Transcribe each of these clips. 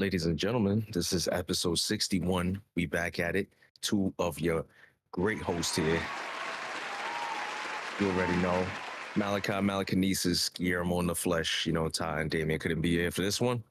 Ladies and gentlemen, this is episode 61. We back at it. Two of your great hosts here. You already know. Malachi, Malachinesis, Guillermo in the flesh. Tai and Damian couldn't be here for this one.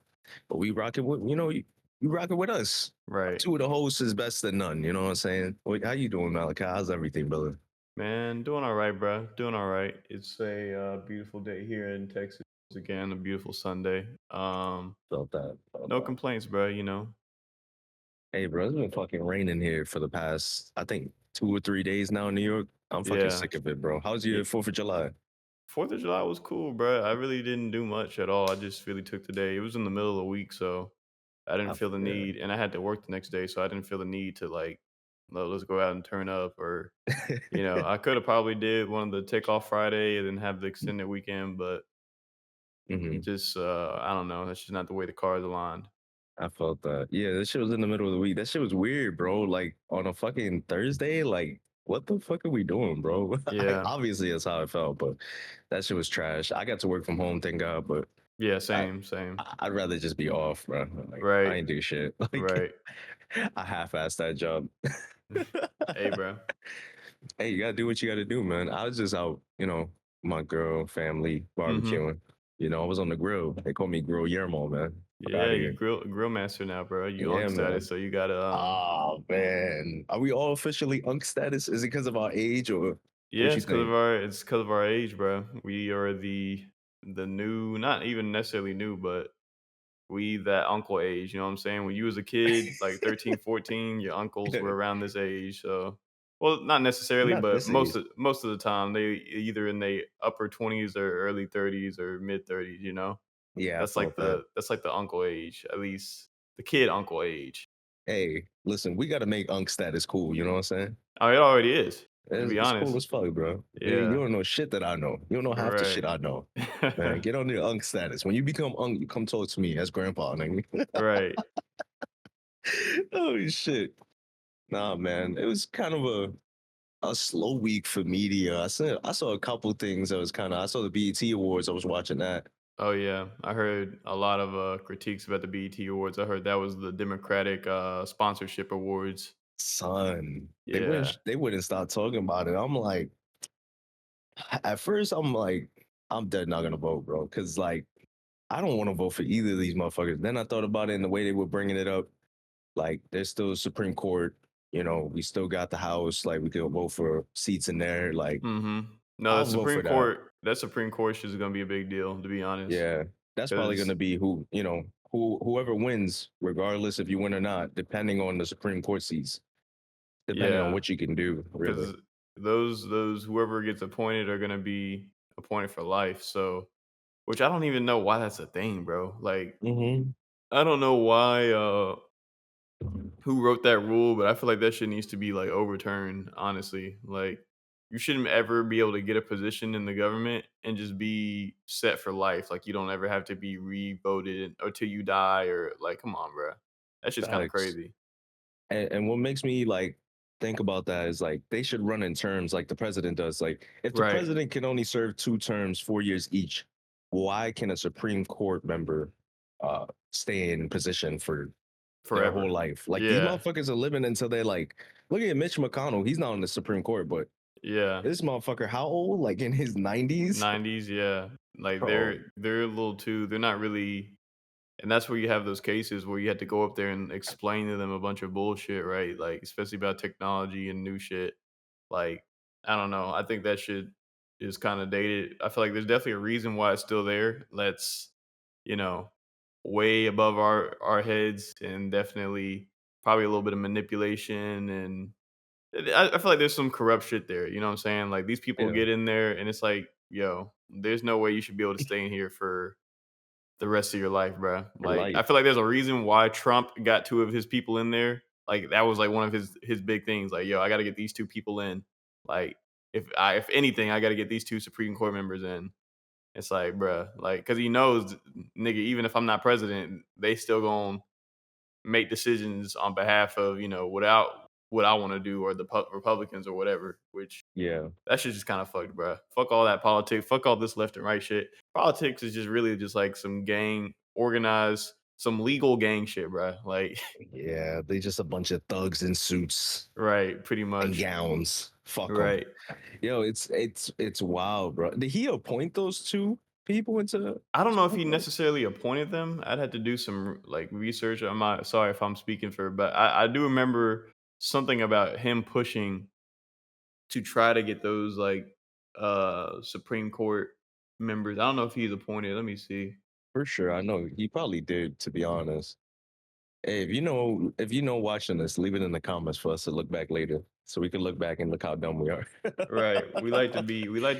But we rock it with, you rock it with us. Right. Two of the hosts is best than none. You know what I'm saying? Wait, how you doing, Malachi? How's everything, brother? Man, doing all right, bro. Doing all right. It's a beautiful day here in Texas again, a beautiful Sunday. Felt that. Felt No that. complaints, bro. Hey, bro, it's been fucking raining here for the past, I think, 2 or 3 days now in New York. I'm fucking Yeah. sick of it, bro. How's Yeah. your 4th of July? 4th of July was cool, bro. I really didn't do much at all. I just really took the day. It was in the middle of the week, so I didn't feel the Yeah. need, and I had to work the next day, so I didn't feel the need to like, let's go out and turn up, or I could have probably did one of the take off Friday and then have the extended weekend, but hmm just I don't know. That's just not the way the cards aligned. I felt that. Yeah, that shit was in the middle of the week. That shit was weird, bro. Like on a fucking Thursday, like what the fuck are we doing, bro? Yeah. Obviously, that's how I felt, but that shit was trash. I got to work from home, thank God, but Yeah, I, same, same. I'd rather just be off, bro. Like I Right, ain't do shit. Like right. I half-assed that job. Hey, bro. Hey, you gotta do what you gotta do, man. I was just out, my girl, family, Mhm. barbecuing. I was on the grill. They call me Grill Yermo, man. Fuck out Yeah, of you here. grill master now, bro. You Yeah, unk status, man. so you gotta, Oh man, are we all officially unk status? Is it because of our age or yeah, what you think? it's 'cause of our age, bro. We are the new, not even necessarily new, but we that uncle age, you know what I'm saying? When you was a kid, like 13, 14, your uncles were around this age, so well, not necessarily, Not but this age. most of the time, they either in their upper 20s or early 30s or mid 30s, you know? Yeah, I felt that. That's like the uncle age, at least the kid uncle age. Hey, listen, we got to make unk status cool. You know what I'm saying? Oh, it already is, to be It's cool honest. as fuck, bro. You Yeah, don't know shit that I know. You don't know half the right. shit I know. Man, get on the unk status. When you become unk, you come talk to me as grandpa, nigga. Right. Holy shit. Nah, man. It was kind of a slow week for media. I saw a couple things that was I saw the BET Awards. I was watching that. Oh, yeah. I heard a lot of, critiques about the BET Awards. I heard that was the Democratic, sponsorship awards. Son, Yeah. they wouldn't stop talking about it. I'm like, at first, I'm like, I'm dead not gonna vote, bro, because like I don't want to vote for either of these motherfuckers. Then I thought about it and the way they were bringing it up. Like, there's still Supreme Court. We still got the House. Like, we could vote for seats in there. Like, Mhm. No, the I'll vote Supreme for that. Court that Supreme Court shit is gonna be a big deal, to be honest, Yeah, that's probably because gonna be whoever wins, regardless if you win or not, depending on the Supreme Court seats, depending on yeah. what you can do, really. Because those whoever gets appointed are gonna be appointed for life, so which I don't even know why that's a thing, bro. Like, hmm I don't know why, who wrote that rule, but I feel like that shit needs to be, like, overturned, honestly. Like, you shouldn't ever be able to get a position in the government and just be set for life, like, you don't ever have to be re-voted until you die, or like, come on, bro. That shit's kinda Facts. crazy. And what makes me like think about that is like they should run in terms like the president does. Like if the Right. president can only serve 2 terms, 4 years each, why can a Supreme Court member stay in position for their whole Forever. life? Like these Yeah. motherfuckers are living until they're like, look at Mitch McConnell. He's not on the Supreme Court, but Yeah. this motherfucker, how old? Like in his 90s? 90s, yeah. Like, Bro. they're a little too, they're not really, and that's where you have those cases where you have to go up there and explain to them a bunch of bullshit, right? Like, especially about technology and new shit. Like, I don't know. I think that shit is kind of dated. I feel like there's definitely a reason why it's still there. That's, you know, way above our heads, and definitely probably a little bit of manipulation, and I feel like there's some corrupt shit there. You know what I'm saying? Like, these people Yeah. get in there and it's like, yo, there's no way you should be able to stay in here for the rest of your life, bro. For Like, I life. feel like there's a reason why Trump got 2 of his people in there. Like, that was, like, one of his big things. Like, "Yo, I gotta get these 2 people in. Like, if anything, I gotta get these 2 Supreme Court members in." It's like, bruh, like, cause he knows, nigga, even if I'm not president, they still gonna make decisions on behalf of, without what I wanna do, or the Republicans or whatever, which Yeah. that shit's just kinda fucked, bruh. Fuck all that politics. Fuck all this left and right shit. Politics is just really just like some gang organized. some legal gang shit, bro. Like, Yeah, they just a bunch of thugs in suits right, pretty and much. gowns. Fuck them. Right. Yo, it's wild, bro. Did he appoint those two people into I don't know if he school? necessarily appointed them. I'd have to do some like research. I'm not sorry if I'm speaking for, but I do remember something about him pushing to try to get those like Supreme Court members. I don't know if he's appointed. Let me see. For sure. I know he probably did, to be honest. Hey, if you know watching this, leave it in the comments for us to look back later. So we can look back and look how dumb we are. Right. We like to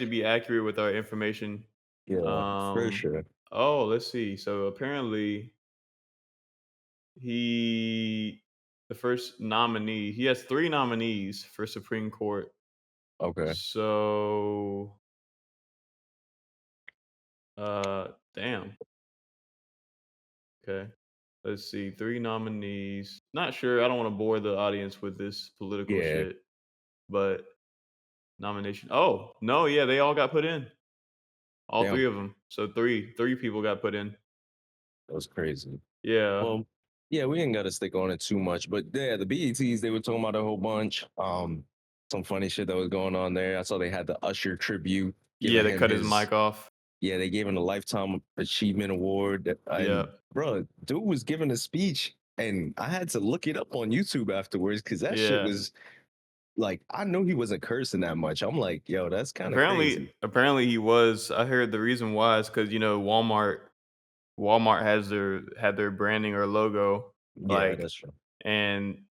be accurate with our information. Yeah, for Um sure. oh, let's see. So apparently he the first nominee, he has 3 nominees for Supreme Court. Okay. So damn. Okay. Let's see. 3 nominees. Not sure. I don't want to bore the audience with this political Yeah. shit, but nomination. Oh, no, yeah, they all got put in. All Damn. 3 of them. So three people got put in. That was crazy. Yeah. Well, yeah, we ain't got to stick on it too much, but yeah, the BETs they were talking about a whole bunch. Some funny shit that was going on there. I saw they had the Usher tribute, Yeah, giving they him cut his his mic off. yeah, they gave him a lifetime achievement award, Yeah. and bro, dude was giving a speech, and I had to look it up on YouTube afterwards because that shit Yeah. was like I know he wasn't cursing that much. I'm like, yo, that's kind of crazy. Apparently he was. I heard the reason why is because Walmart has their branding or logo, Yeah, like, that's true. and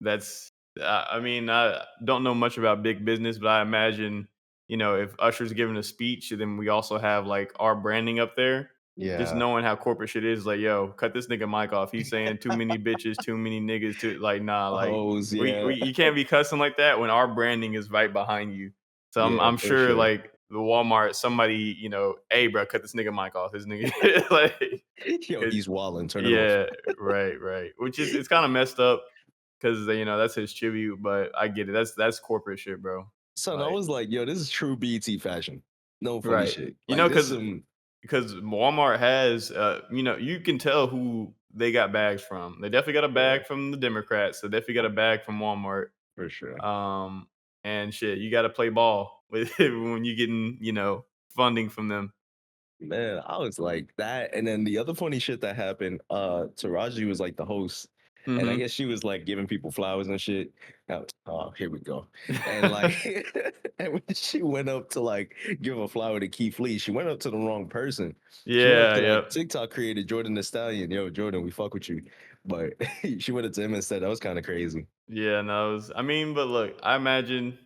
that's I mean, I don't know much about big business, but I imagine, if Usher's giving a speech, then we also have like our branding up there. Just Yeah. knowing how corporate shit is, like, yo, cut this nigga mic off. He's saying too many bitches, too many niggas, too like, nah, like Hoes, we yeah. you can't be cussing like that when our branding is right behind you. So I'm Yeah, I'm for sure sure. like the Walmart, somebody, hey bro, cut this nigga mic off. This nigga like Yo, 'cause- he's walling, turn it off. yeah, right, right. Which is it's kind of messed up because that's his tribute, but I get it. That's corporate shit, bro. Son, I Like, was like, yo, this is true BT fashion. No funny right. shit. You Like know, this because some because Walmart has, you can tell who they got bags from. They definitely got a yeah, bag from the Democrats. They definitely got a bag from Walmart. for sure. Um, and shit, you got to play ball with when you getting, funding from them. Man, I was like that. And then the other funny shit that happened, Taraji was like the host. And I Hmm. guess she was like giving people flowers and shit. Oh, here we go. And like and when she went up to like give a flower to Keith Lee, she went up to the wrong person. She went up Yeah, to yep. that TikTok creator, Jordan the Stallion. Yo, Jordan, we fuck with you. But she went up to him and said that was kind of crazy. Yeah, no, I mean, but look, I imagine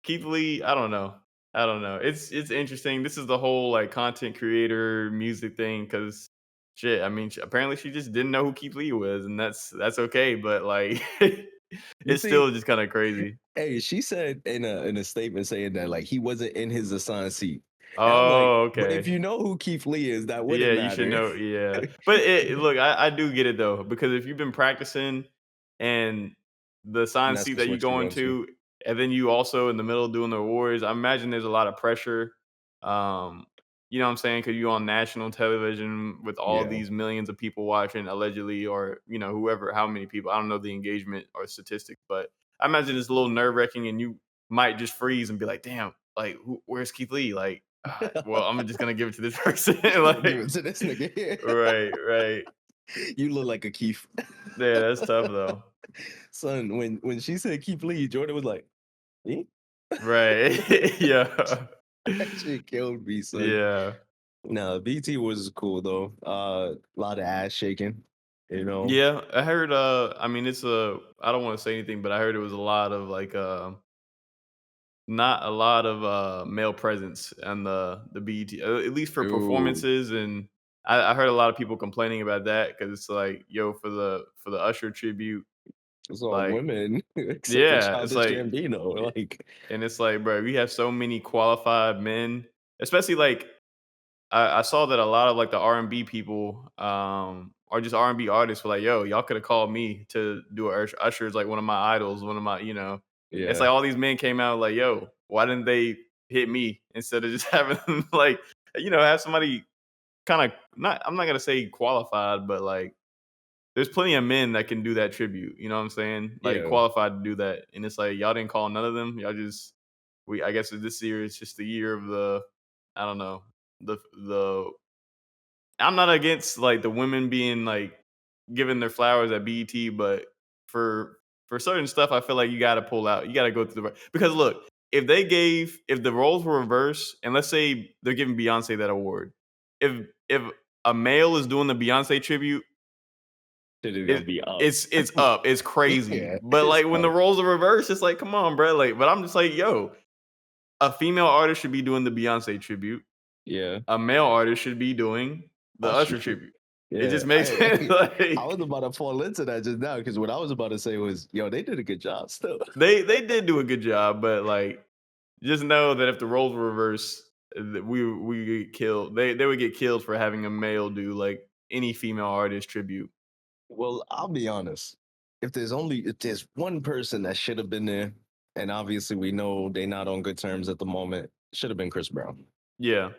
Keith Lee, I don't know. I don't know. It's interesting. This is the whole like content creator music thing because shit. I mean, apparently she just didn't know who Keith Lee was, and that's okay. But like, You it's see, still just kind of crazy. hey, she said in a statement saying that like he wasn't in his assigned seat. And I'm like, Oh, but if okay. you know who Keith Lee is, that wouldn't Yeah, you should matter. know. Yeah, but look, I do get it though because if you've been practicing and the And science that's seat just that you what you go went to. into, and then you also in the middle doing the awards, I imagine there's a lot of pressure. Um, you know what I'm saying? Because you're on national television with all Yeah. these millions of people watching, allegedly, or whoever, how many people? I don't know the engagement or statistics, but I imagine it's a little nerve wracking, and you might just freeze and be like, "Damn, like where's Keith Lee?" Like, well, I'm just gonna give it to this person. Give Like, it to this nigga here. right, right. You look like a Keith. Yeah, that's tough though. Son, when she said Keith Lee, Jordan was like, me? Right. Yeah. That shit killed me, son. Yeah. No, BT was cool though. A lot of ass shaking, you know. Yeah, I heard, I mean, I don't wanna say anything, but I heard it was a lot of, like, not a lot of, male presence on the BET, at least for Dude, performances, and I heard a lot of people complaining about that because it's like, yo, for the Usher tribute, it's all like, women except for yeah, it's Childish like Gambino. Like, and it's like, bro, we have so many qualified men, especially, like, I saw that a lot of like the R&B people, or just R&B artists were like, "Yo, y'all could have called me to do a Usher is like one of my idols, one of my, It's yeah. like all these men came out like, "Yo, why didn't they hit me instead of just having them like, have somebody kind of not. I'm not gonna say qualified, but like there's plenty of men that can do that tribute. You know what I'm saying? Like Yeah. qualified to do that, and it's like y'all didn't call none of them. Y'all just we. I guess this year is just the year of the. I don't know the I'm not against like the women being like given their flowers at BET, but for certain stuff, I feel like you got to pull out. You got to go through the because look, if the roles were reversed, and let's say they're giving Beyonce that award, if a male is doing the Beyonce tribute, Shit is gonna it be up. it's up, it's crazy. Yeah, But it's like when the up. roles are reversed, it's like, come on, bro. Like, but I'm just like, yo, a female artist should be doing the Beyonce tribute. Yeah, A male artist should be doing the Usher Usher shit. tribute. It Yeah, just makes sense, I was like, about to fall into that just now because what I was about to say was, yo, they did a good job still. they did do a good job, but, like, just know that if the roles were reversed, that we get killed. They would get killed for having a male do, like, any female artist tribute. Well, I'll be honest. If there's one person that should have been there, and obviously we know they not on good terms at the moment, should have been Chris Brown. Yeah.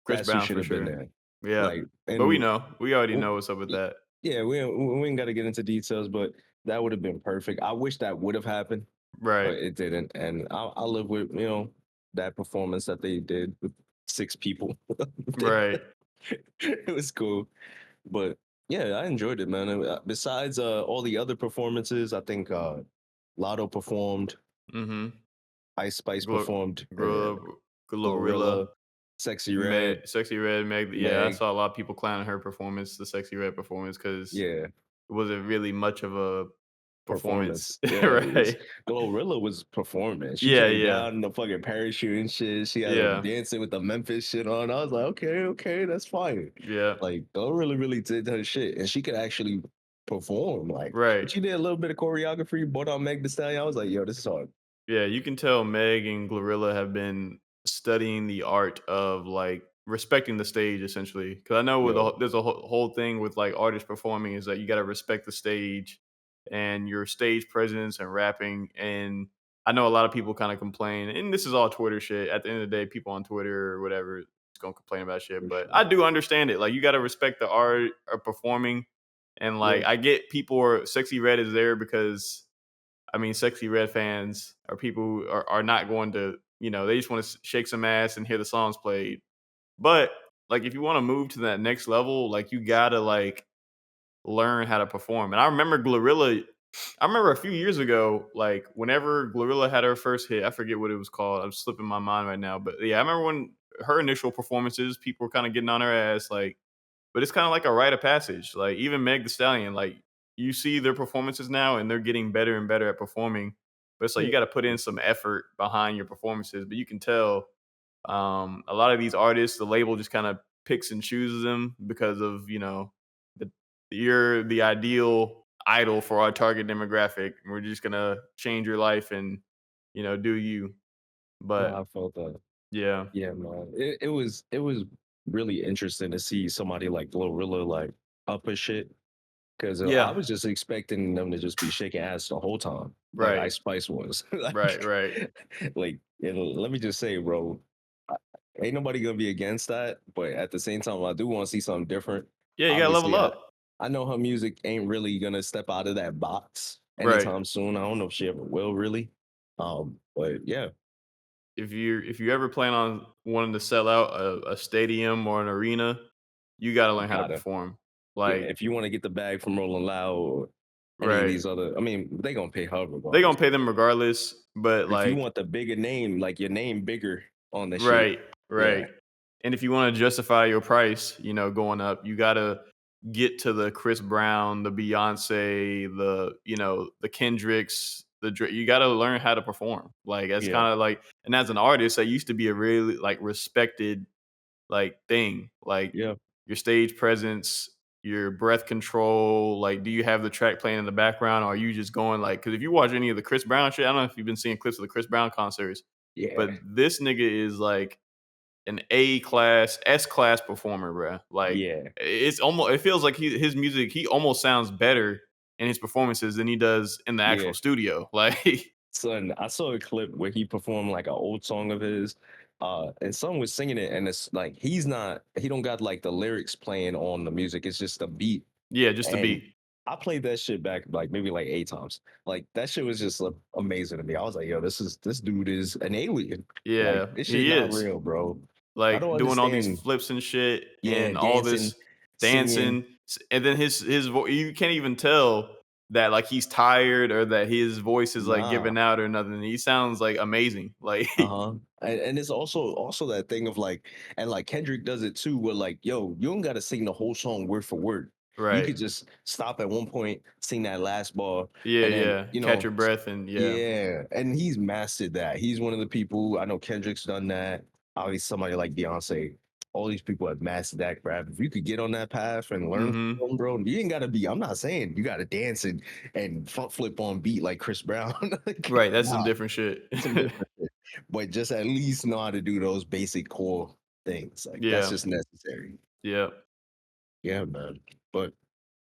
Chris That's who Brown should for have been sure. there. Yeah. Like, But we and know. We already w- know what's up with y- that. yeah, we ain't got to get into details, but that would have been perfect. I wish that would have happened, Right. but it didn't. And I live with that performance that they did with 6 people. They- Right. it was cool, but yeah, I enjoyed it, man. Besides all the other performances, I think Lotto performed, Mhm. Ice Spice Glo performed, Glorilla Glorilla, Glorilla, Sexy Red, Sexy Red, Meg yeah, I Meg. saw a lot of people clowning her performance, the Sexy Red performance, because Yeah, it wasn't really much of a performance. performance. Yeah, it was Right. Glorilla was performing. She Yeah, came yeah. down in the fucking parachute and shit. She had them Yeah. dancing with the Memphis shit on. I was like, okay, okay, that's fine. Yeah. Like, Glorilla really did her shit, and she could actually perform. Like, Right. but she did a little bit of choreography. Brought on Meg Thee Stallion. I was like, yo, this is hard. Yeah, you can tell Meg and Glorilla have been studying the art of, like, respecting the stage essentially. Because I know with Yo, there's a whole thing with, like, artists performing is that you gotta respect the stage and your stage presence and rapping, and I know a lot of people kinda complain, and this is all Twitter shit. At the end of the day, people on Twitter or whatever is gonna complain about shit, for but sure. I do understand it. Like, you gotta respect the art of performing, and, Yeah, like, I get people are Sexy Red is there because I mean, Sexy Red fans are people who are not going to, they just want to shake some ass and hear the songs played. But like, if you want to move to that next level, like you gotta like learn how to perform. And I remember Glorilla. I remember a few years ago, like whenever Glorilla had her first hit, I forget what it was called. I'm slipping my mind right now, but yeah, I remember when her initial performances, people were kind of getting on her ass, like but it's kinda like a rite of passage, like, even Meg Thee Stallion, like, you see their performances now, and they're getting better and better at performing, but it's like yeah, you gotta put in some effort behind your performances, but you can tell, a lot of these artists, the label just kinda picks and chooses them because of, the you're the ideal idol for our target demographic, and we're just gonna change your life and, do you, no, but I felt that. yeah. Yeah, man. It was really interesting to see somebody like Glorilla like up her shit. Because I Yeah. was just expecting them to just be shaking ass the whole time, like Right. Ice Spice was. Right, right. Let me just say, bro, I- ain't nobody gonna be against that. But at the same time, I do want to see something different. Yeah, you gotta level Obviously, I, up. I know her music ain't really gonna step out of that box Right. anytime soon. I don't know if she ever will really. But yeah, If you ever plan on wanting to sell out a stadium or an arena, you gotta you learn how to gotta. perform. Yeah, Like if you want to get the bag from Rolling Loud or any of right. these other, I mean, they gonna pay her They regardless. gonna pay them regardless, but, If you like want the bigger name, like your name bigger on the shit, right, yeah, right. And if you wanna justify your price, going up, you gotta get to the Chris Brown, the Beyonce, the Kendricks, you gotta learn how to perform. Like, that's yeah, kinda like and as an artist, that used to be a really, like, respected like thing, like yeah, your stage presence, your breath control, like do you have the track playing in the background or are you just going like cuz if you watch any of the Chris Brown shit, I don't know if you've been seeing clips of the Chris Brown concerts, but yeah, this nigga is like an A class, S class performer, bro. Like yeah, it feels like his music, he almost sounds better in his performances than he does in the yeah. actual studio. Like Son, I saw a clip where he performed like an old song of his. and someone was singing it, and it's like he don't got like the lyrics playing on the music. It's just a beat, Yeah, just a and beat. I played that shit back like maybe like 8 times. Like that shit was just amazing to me. I was like, yo, this dude is an alien. Like Yeah, this shit he not is. real, bro. I don't Like, doing all these understand. flips and shit Yeah, and all dancing, this singing. dancing, and then his you can't even tell that, like, he's tired or that his voice is, like, Nah. giving out or nothing. He sounds, like, amazing. Like Uh-huh. And it's also that thing of like, and like Kendrick does it too, where like, yo, you don't gotta sing the whole song word for word. You Right. could just stop at one point, sing that last bar, Yeah, and then yeah. Catch your breath and yeah. yeah, and he's mastered that. He's one of the people I know. Kendrick's done that. Obviously, somebody like Beyonce. All these people have mastered that craft. If you could get on that path and learn from Mhm. them, bro, you ain't gotta be. I'm not saying you gotta dance and front flip on beat like Chris Brown. Like, Right, that's some nah, different shit. some different shit. But just at least know how to do those basic core things. Like that's Yeah. just necessary. Yeah. Yeah, man. But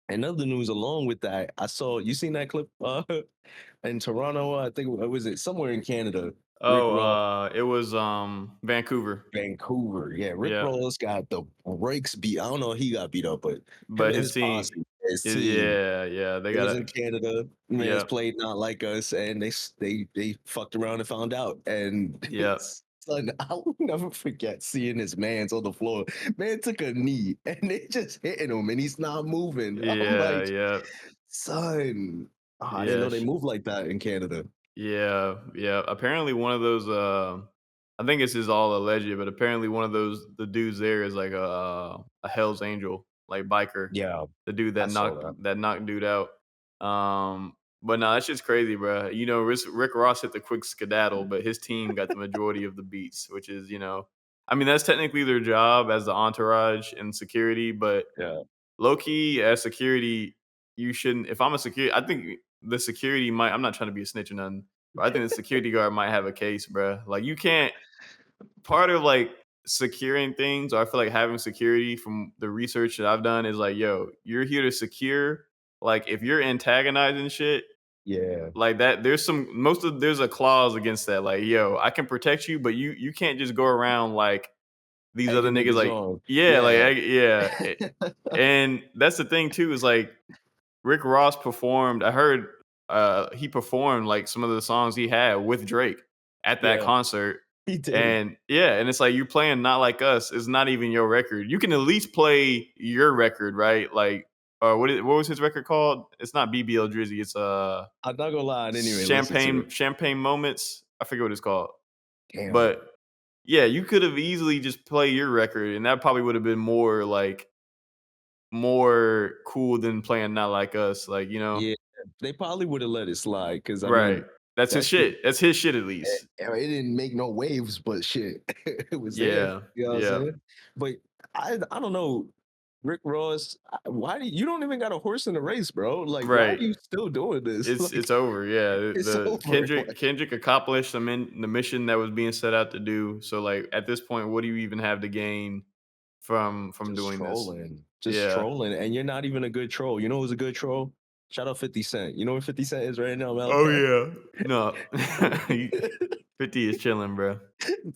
in other news, along with that, I saw you seen that clip in Toronto. I think it was it somewhere in Canada. Rick Oh, Ross, it was, Vancouver. Vancouver. Yeah, Rick Yeah. Ross got the brakes beat. I don't know, he got beat up, but him But and his his team posse, his team, yeah, yeah, they it was gotta in Canada. Man's yeah, played not like us, and they fucked around and found out. And yeah, son, I'll never forget seeing his man's on the floor. Man took a knee, and they just hitting him, and he's not moving. I'm yeah, like, yeah, son, I didn't yeah, know they moved like that in Canada. yeah, yeah. Apparently one of those, I think this is all alleged, but apparently one of those the dudes there is like a Hell's Angel, like biker. Yeah, The dude I saw that. that knocked dude out. But no, that's just crazy, bro. You know, Rick Ross hit the quick skedaddle, but his team got the majority of the beats, which is, I mean, that's technically their job as the entourage and security, but Yeah. low key as security, you shouldn't. If I'm a security, I think the security might. I'm not trying to be a snitch or nothing, but I think the security guard might have a case, bro. Like you can't. Part of like securing things, or I feel like having security from the research that I've done is like, yo, you're here to secure. Like if you're antagonizing shit, Yeah. like that, there's a clause against that. Like, yo, I can protect you, but you can't just go around like these other Egging niggas niggas like, on. yeah, like Yeah. yeah. And that's the thing too, is like Rick Ross performed. I heard he performed like some of the songs he had with Drake at that Yeah, concert. he did. And yeah, and it's like you're playing Not Like Us. It's not even your record. You can at least play your record, right? Like, what was his record called? It's not BBL Drizzy. It's I'm not gonna lie, I didn't even listen to it. Champagne Moments. I forget what it's called. Damn. But yeah, you could have easily just play your record, and that probably would have been more like more cool than playing Not Like Us. Like, Yeah, they probably would have let it slide because I right. mean, That's his that shit, shit. That's his shit at least. it didn't make no waves, but shit, it was there. Yeah. You know what I'm Yeah. saying? But I don't know, Rick Ross. Why do you don't even got a horse in the race, bro? Like, why are Right. you still doing this? Like, It's over. Yeah. it's The over. Like, Kendrick accomplished the mission that was being set out to do. So like at this point, what do you even have to gain from doing this? just Yeah. trolling, and you're not even a good troll. You know who's a good troll? Shout out 50 Cent. You know where 50 Cent is right now, Oh Malachi? yeah. No. 50 is chilling, bro.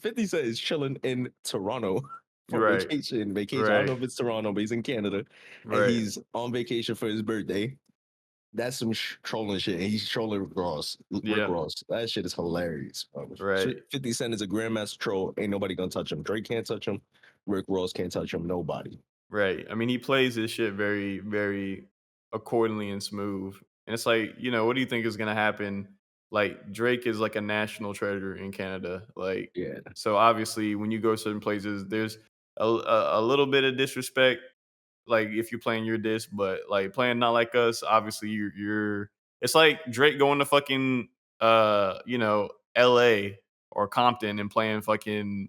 50 Cent is chilling in Toronto for Right. vacation. Vacation. I don't know Right. if it's Toronto, but he's in Canada, and Right. he's on vacation for his birthday. That's some trolling shit. And he's trolling Rick Yeah. Ross. That shit is hilarious. Right. 50 Cent is a grandmaster troll. Ain't nobody gonna touch him. Drake can't touch him. Rick Ross can't touch him. Nobody. Right. I mean, he plays his shit very, very accordingly and smooth. And it's like, what do you think is gonna happen? Like Drake is like a national treasure in Canada. Like, Yeah. so obviously when you go certain places, there's a little bit of disrespect, like if you're playing your disc, but like playing Not Like Us, obviously you're it's like Drake going to fucking LA or Compton and playing fucking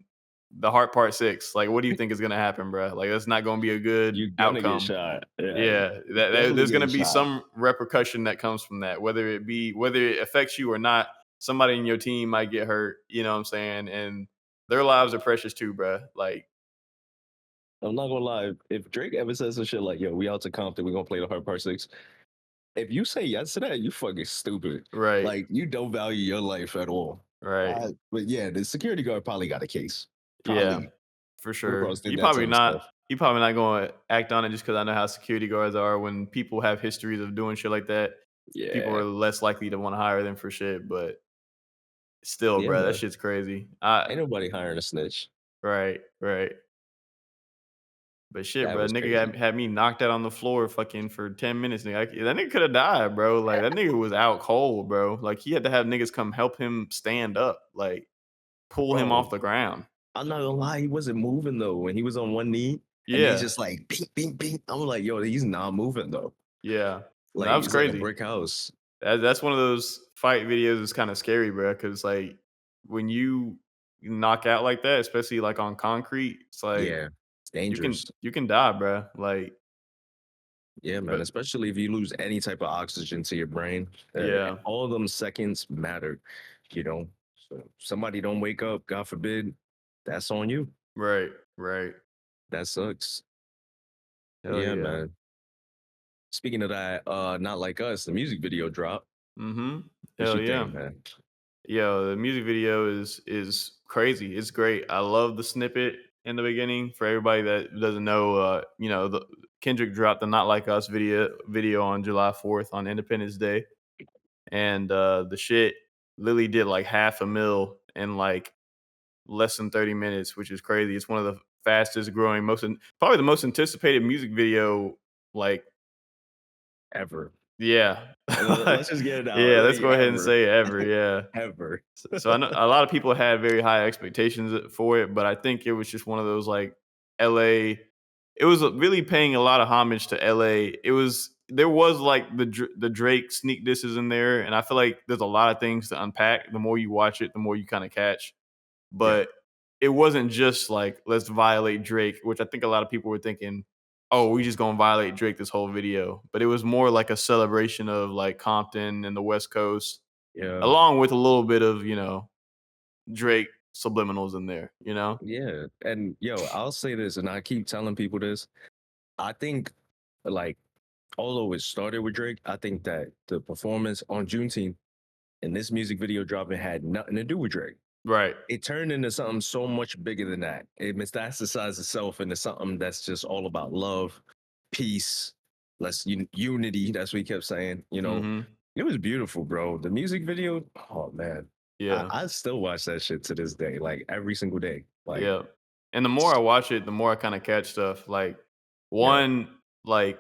the Heart Part 6. Like what do you think is gonna happen, bro? Like that's not gonna be a good You're gonna get outcome. shot. Yeah. Yeah, You're definitely there's gonna getting be shot. some repercussion that comes from that, whether it affects you or not. Somebody in your team might get hurt. You know what I'm saying? And their lives are precious too, bro. Like I'm not gonna lie. If Drake ever says some shit like, "Yo, we out to Compton, we gonna play the Hard Part 6," if you say yes to that, you fucking stupid. right, Like you don't value your life at all. right. But yeah, the security guard probably got a case. Yeah, Probably for come sure. across did that type of stuff. You probably not gonna act on it just because I know how security guards are. When people have histories of doing shit like that, people Yeah. are less likely to wanna hire them for shit, but still, Yeah, bro, that man. shit's crazy. I Ain't nobody hiring a snitch. Right, right. But shit, That bro, was nigga crazy. had me knocked out on the floor fucking for 10 minutes, nigga. That nigga coulda died, bro. Like, that nigga was out cold, bro. Like, he had to have niggas come help him stand up, like, pull him off Bro, the ground. I'm not gonna lie, he wasn't moving though. When he was on one knee and they Yeah, just like bing, bing, bing. I'm like, yo, he's not moving though. yeah. Like That was it's like a crazy. brick house. That's one of those fight videos that's kinda scary, bro. Because like, when you knock out like that, especially, like, on concrete, it's like, Yeah. It's dangerous. you can die, bro. Like, Yeah, man. but Especially if you lose any type of oxygen to your brain. yeah. All them seconds matter, you know. So somebody don't wake up, God forbid, that's on you. Right, right. That sucks. Hell Yeah, yeah. man. Speaking of that, not like us, the music video drop. Mhm. What Hell you yeah. think, man? Yo, the music video is crazy. It's great. I love the snippet in the beginning. For everybody that doesn't know, the Kendrick dropped the "Not Like Us" video on July 4th on Independence Day, and the shit Lily did like half a mil in like less than 30 minutes, which is crazy. It's one of the fastest growing, probably the most anticipated music video. Like, Ever. yeah, Let's just get it out. yeah. Let's Like go ahead and ever. say ever, yeah. Ever. So I know a lot of people had very high expectations for it, but I think it was just one of those like LA. It was really paying a lot of homage to LA. There was like the Drake sneak disses in there, and I feel like there's a lot of things to unpack. The more you watch it, the more you kind of catch. Yeah. But it wasn't just like let's violate Drake, which I think a lot of people were thinking, oh, we just gonna violate Drake this whole video. But it was more like a celebration of like Compton and the West Coast, Yeah. along with a little bit of Drake subliminals in there, Yeah. And yo, I'll say this, and I keep telling people this. I think like although it started with Drake, I think that the performance on Juneteenth and this music video dropping had nothing to do with Drake. Right. It turned into something so much bigger than that. It metastasized itself into something that's just all about love, peace, unity. That's what he kept saying. Mhm. It was beautiful, bro. The music video, oh man, Yeah. I still watch that shit to this day, like every single day. Like, Yeah. And the more I watch it, the more I kinda catch stuff. Like, yeah, one, like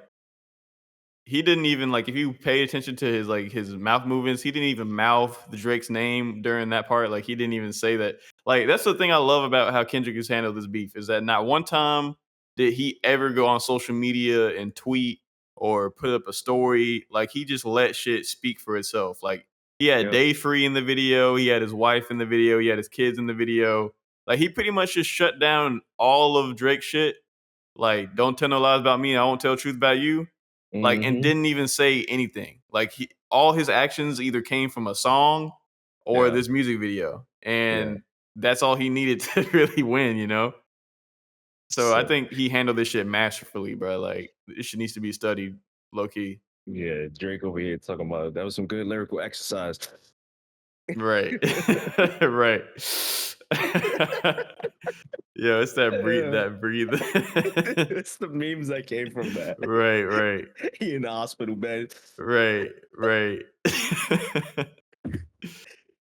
he didn't even like if you pay attention to his mouth movements, he didn't even mouth the Drake's name during that part. Like he didn't even say that. Like that's the thing I love about how Kendrick has handled this beef is that not one time did he ever go on social media and tweet or put up a story. Like he just let shit speak for itself. Like he had yeah, Day Free in the video, he had his wife in the video, he had his kids in the video. Like he pretty much just shut down all of Drake's shit. Like, don't tell no lies about me, I won't tell truth about you, like, and hmm, didn't even say anything. Like all his actions either came from a song or yeah, this music video, yeah. and that's all he needed to really win. So I So think he handled this shit masterfully, bro. Like this shit needs to be studied low key. yeah, Drake over here talking about that was some good lyrical exercise. Right, right. Yeah, it's that breathe, Yeah. that breathe. It's the memes that came from that. Right, right, He in the hospital bed. right, right.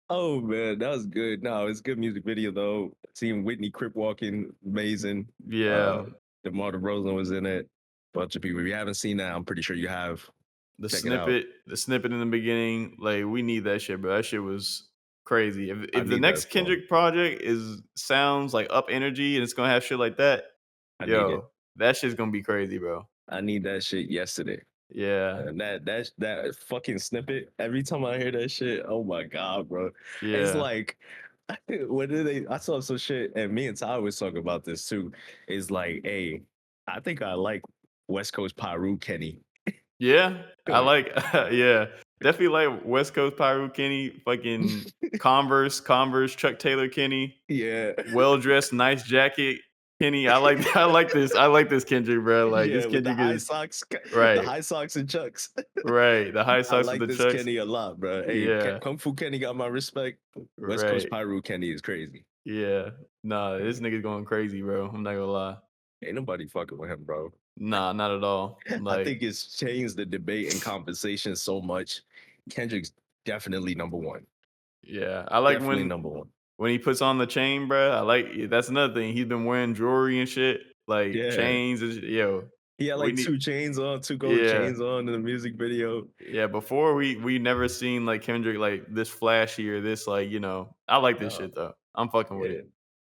Oh man, that was good. No, it's a good music video though. Seeing Whitney Crip walking, amazing. Uh Yeah. DeMar DeRozan was in it. Bunch of people. If you haven't seen that, I'm pretty sure you have. Check it out. The snippet in the beginning, like we need that shit, bro. That shit was crazy. I If the need that next song. Kendrick project is sounds like up energy and it's gonna have shit like that, I need it. yo, that shit's gonna be crazy, bro. I need that shit yesterday. Yeah, And that fucking snippet, every time I hear that shit, oh my god, bro. It's yeah, like what did they I saw some shit and me and Ty was talking about this too. It's like, hey, I think I like West Coast Pyru Kenny. yeah. I like, yeah, definitely like West Coast Pyro Kenny, fucking Converse, Chuck Taylor Kenny, Yeah. well dressed, nice jacket Kenny. I like this Kendrick, bro. Like Yeah, this with the Kendrick high is socks, the right, high socks and chucks. right. The high I socks with like the this chucks. Kenny a lot, bro. Hey, Yeah. Kung Fu Kenny got my respect. West Coast Right, Pyru Kenny is crazy. Yeah. Nah, this nigga's going crazy, bro. I'm not gonna lie. Ain't nobody fucking with him, bro. Nah, not at all. I Like, think it's changed the debate and conversation so much. Kendrick's definitely number one. yeah, I like Definitely number one. when he puts on the chain, bro. I like that's another thing. He's been wearing jewelry and shit, like Yeah. chains and yo. He had We like need, two chains on, two gold yeah, chains on in the music video. yeah. Before we never seen like Kendrick like this flashy or this like I like this No, shit though. I'm fucking with yeah. it.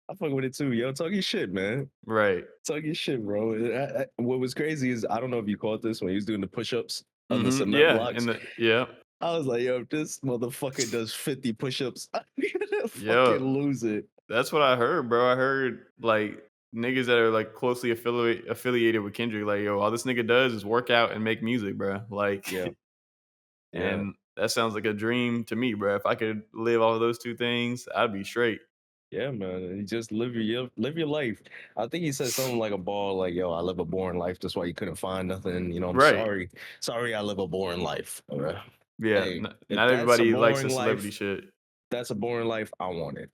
I fuck with it too, yo. Talk your shit, man. Right. Talk your shit, bro. What was crazy is I don't know if you caught this when he was doing the push-ups on the cement Yeah. In blocks. the yeah. I was like, yo, if this motherfucker does 50 push-ups, I'm gonna fucking Yeah. lose it. That's what I heard, bro. I heard like niggas that are like closely affiliated with Kendrick, like, yo, all this nigga does is work out and make music, bro. Yeah, Like, yeah. and that sounds like a dream to me, bro. If I could live all of those two things, I'd be straight. Yeah, man. You just live your life. I think he said something like a ball, like, yo, I live a boring life. That's why you couldn't find nothing. I'm Right. sorry. Sorry, I live a boring life. All right. Yeah. Hey, if Not that's a everybody likes the boring celebrity life, shit. that's a boring life. I want it.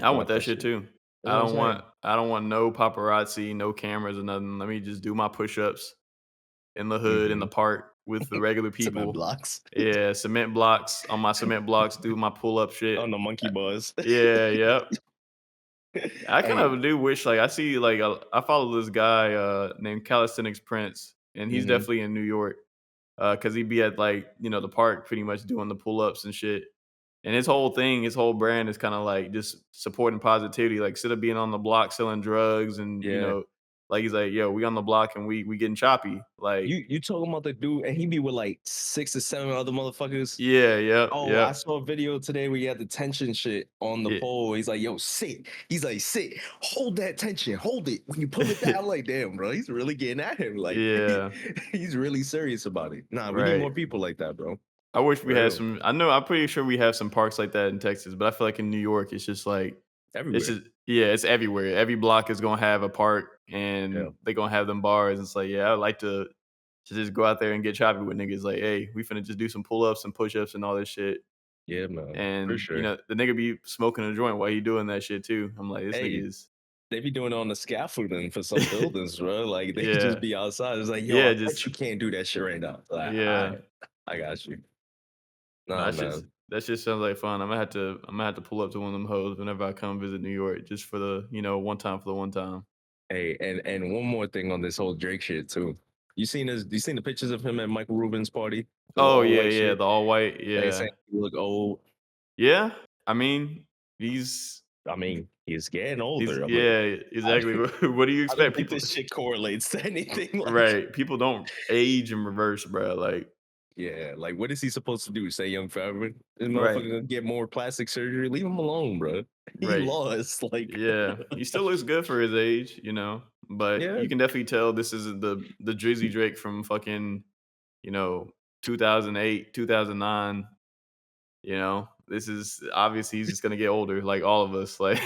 I I want want that that shit shit. too. That's what I'm saying. I don't want no paparazzi, no cameras or nothing. Let me just do my push-ups in the hood, in the Hmm. park with the regular Cement people. blocks Yeah, cement blocks on my cement blocks, do my pull-up shit. on the monkey bars. Yeah, yep. I kind Hey. of do wish, like, I see, like, I follow this guy named Calisthenics Prince, and he's Hmm. definitely in New York because he'd be at, like, the park pretty much doing the pull ups and shit. And his whole thing, his whole brand is kind of like just supporting positivity. Like, instead of being on the block selling drugs and, Yeah. like, he's like, yo, we on the block and we getting choppy. Like, You talking about the dude, and he be with like 6 or 7 other motherfuckers. yeah, yep, Oh, I yep. saw a video today where he had the tension shit on the Yeah. pole. He's like, yo, sit. He's like, sit, hold that tension, hold it. When you pull it down, like, damn, bro, he's really getting at him. Like, Yeah, he's really serious about it. Nah, we need right. more people like that, bro. I wish we For had real. some. I know. I'm pretty sure we have some parks like that in Texas, but I feel like in New York, it's just like it's Everywhere. just yeah, it's everywhere. Every block is gonna have a park, Yeah. and they're gonna have them bars. It's like yeah, I'd like to just go out there and get choppy with niggas. Like hey, we finna just do some pull ups and push ups and all this shit. Yeah, man. For And sure. the nigga be smoking a joint while he doing that shit too. I'm like this Hey, nigga is they be doing it on the scaffolding for some buildings, bro. Like, they just yeah be outside. It's like, yo, I yeah bet just you can't do that shit right now. Like, yeah. I got you. No, Nah, man. that shit sounds like fun. I'm gonna have to pull up to one of them hoes whenever I come visit New York, just for the one time for the one time. Hey, and one more thing on this whole Drake shit too. You seen the pictures of him at Michael Rubin's party? The Oh all yeah, white yeah, shit. the all white, They saying yeah, he look old. yeah. I mean, he's I mean, he's getting he's older. I mean, yeah, I, exactly. What do you I don't expect? think People, this shit correlates to anything. Like, right? People don't age in reverse, bro. Like, yeah, like what is he supposed to do? Stay young forever? This right, motherfucker gonna get more plastic surgery? Leave him alone, bro. He right. lost. Like, Yeah, he still looks good for his age, but yeah, you can definitely tell this isn't the Drizzy Drake from fucking you know 2008, 2009. This is obviously he's just gonna get older, like all of us. Like,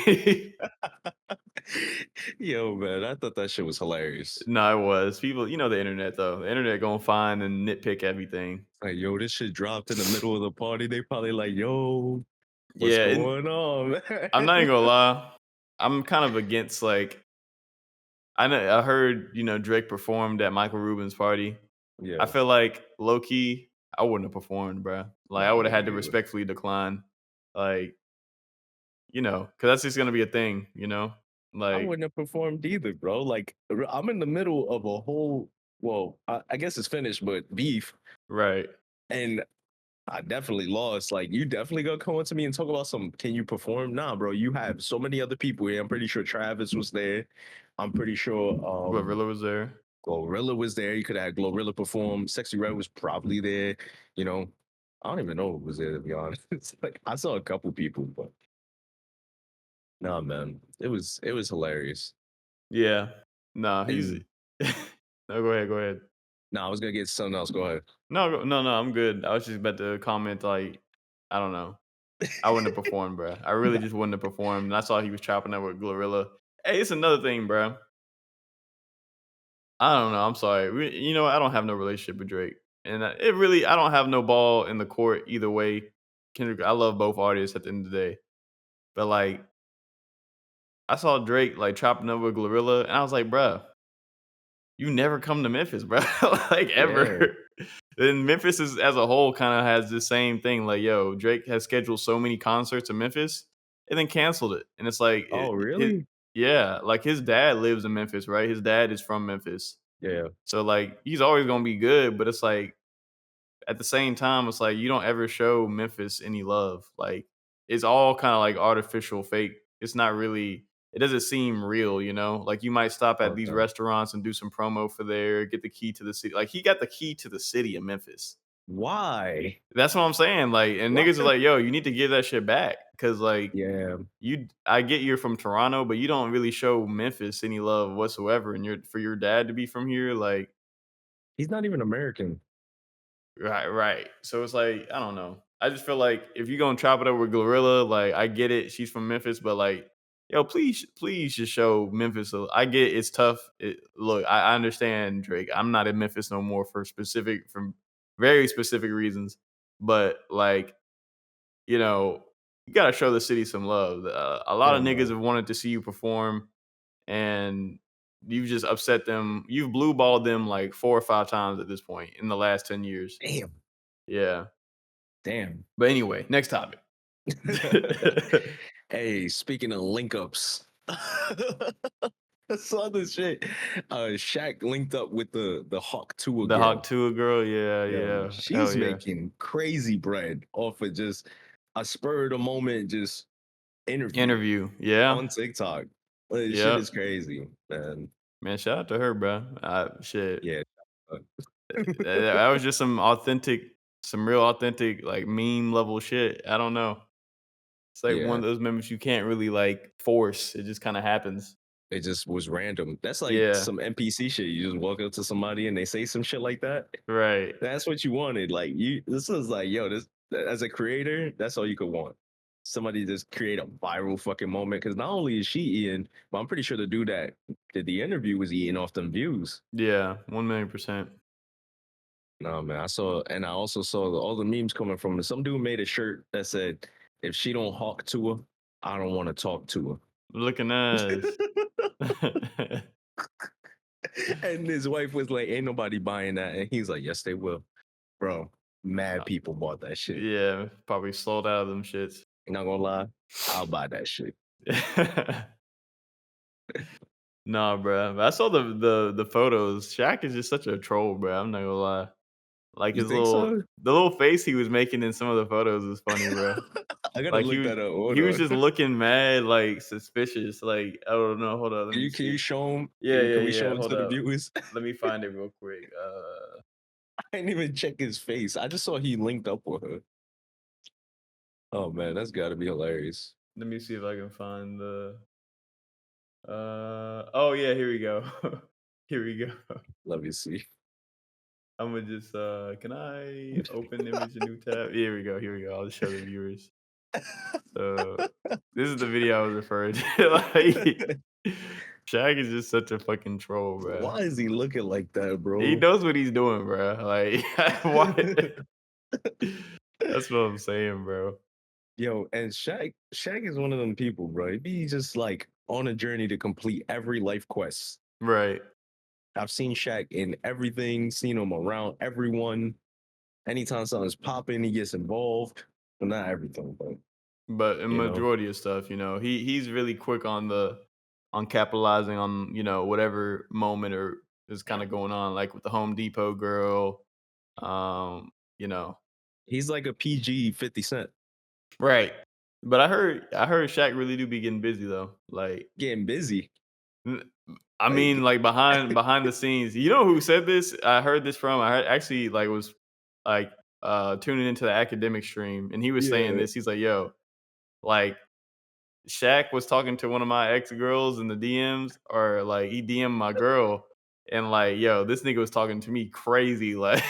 yo, man, I thought that shit was hilarious. no, it was people. The internet though. The internet gonna find and nitpick everything. Like, yo, this shit dropped in the middle of the party. They probably like, yo, what's Yeah, and going on, I'm not even man? gonna lie. I'm kind of against like I heard Drake performed at Michael Rubin's party. I Yeah. feel like low key I wouldn't have performed, bruh. Like I Nah, would have me had to neither. respectfully decline. Like because that's just gonna be a thing. I Like wouldn't have performed either, bro. Like, I'm in the middle of a whole, well, I guess it's finished, but beef. right. And I definitely lost. Like, you definitely gonna come up to me and talk about some, can you perform? Nah, bro, you have so many other people here. I'm pretty sure Travis was there. I'm pretty sure Glorilla was there. Glorilla was there. You could have had Glorilla perform. Sexy Red was probably there. You know, I don't even know who was there, to be honest. It's like I saw a couple people, but nah, man, it was hilarious. Yeah. No, he's And No, go ahead, go ahead. nah, I was gonna get something else. Go ahead. No, I'm good. I was just about to comment, like, I don't know. I wouldn't have performed, bro. I really Nah, just wouldn't have performed, and I saw he was chopping up with Glorilla. Hey, it's another thing, bro. I don't know, I'm sorry. I don't have no relationship with Drake, and, I don't have no ball in the court either way. Kendrick I love both artists at the end of the day, but, like, I saw Drake like chopping up with Glorilla, and I was like, bruh, you never come to Memphis, bro. Like Yeah. ever. And Memphis is as a whole kind of has the same thing. Like, yo, Drake has scheduled so many concerts in Memphis and then canceled it. And it's like Oh, really? yeah, like his dad lives in Memphis, right? His dad is from Memphis. Yeah. So like he's always gonna be good, but it's like at the same time, it's like you don't ever show Memphis any love. Like it's all kind of like artificial, fake. It's not really. It doesn't seem real, you know. Like you might stop at these Okay. restaurants and do some promo for there, get the key to the city. Like he got the key to the city of Memphis. Why? That's what I'm saying. Like, and Why? niggas are like, yo, you need to give that shit back because like Yeah. I get you're from Toronto, but you don't really show Memphis any love whatsoever. And you're for your dad to be from here, like He's not even American. right, right. So it's like, I don't know. I just feel like if you're gonna chop it up with Glorilla, like I get it, she's from Memphis, but like, yo, please just show Memphis. I get it's tough. Look, I understand Drake. I'm not in Memphis no more from very specific reasons, but like, you know, you gotta show the city some love. A lot Yeah, of niggas man. have wanted to see you perform, and you've just upset them. You've blue balled them like 4 or 5 times at this point in the last 10 years. Damn. Yeah. Damn. But anyway, next topic. Hey, speaking of link ups, I saw this shit. Shaq linked up with the Hawk Tuah The Hawk girl. Tuah girl, yeah, Yo, yeah. Hell she's yeah. making crazy bread off of just a spur of the moment, just interview Interview, yeah. on TikTok. Shit Yep. is crazy, man. Man, shout out to her, bro. Shit. Yeah. uh, That was just some real authentic, like, meme level shit. I don't know. It's like one yeah. of those moments you can't really, like, force. It just kinda happens. It just was random. That's like Yeah. some NPC shit. You just walk up to somebody and they say some shit like that. Right. That's what you wanted. Like you, this is like, yo, this as a creator, that's all you could want. Somebody just create a viral fucking moment. Because not only is she eating, but I'm pretty sure the dude that did the interview was eating off them views. Yeah, 1,000,000%. No man, I saw, and I also saw all the memes coming from. Some dude made a shirt that said, "If she don't hawk to her, I don't want to talk to Looking nice. her." And his wife was like, "Ain't nobody buying that," and he's like, "Yes, they will, bro." Mad people bought that shit. Yeah, probably sold out of them shits. Not gonna lie, I'll buy that shit. Nah, bro. I saw the photos. Shaq is just such a troll, bro. I'm not gonna lie. Like You think so? the little face he was making in some of the photos was funny, bro. I gotta Like look that up. Hold he was on. just looking mad, like suspicious. Like I don't know. Hold on, let me Can you see. show him? Yeah, yeah, Can we show yeah. him Hold to the up. viewers? Let me find it real quick. I didn't even check his face. I just saw he linked up with her. Oh man, that's gotta be hilarious. Let me see if I can find the. Oh yeah, here we go. Here we go. Let me see. I'm gonna just can I open image a new tab? Here we go. Here we go. I'll just show the viewers. So this is the video I was referring to. Like Shaq is just such a fucking troll, bro. Why is he looking like that, He bro? knows what he's doing, bro. Like what? That's what I'm saying, bro. Yo, and Shaq is one of them people, bro. He be just like on a journey to complete every life quest. Right. I've seen Shaq in everything, seen him around everyone. Anytime something's popping, he gets involved. Well, not everything, but But in you know, majority of stuff, he's really quick on capitalizing on, whatever moment or is kind of going on, like with the Home Depot girl. Um, you know. he's like a PG 50 Cent. Right. But I heard Shaq really do be getting busy though. Like Getting busy. N I Like mean, like, behind the scenes. You know who said this? I heard this from I heard actually, like, was, like, tuning into the academic stream, and he was saying yeah. this. He's like, "Yo, like, Shaq was talking to one of my ex girls in the DMs, or like he DM'd my girl, and like, yo, this nigga was talking to me crazy, like,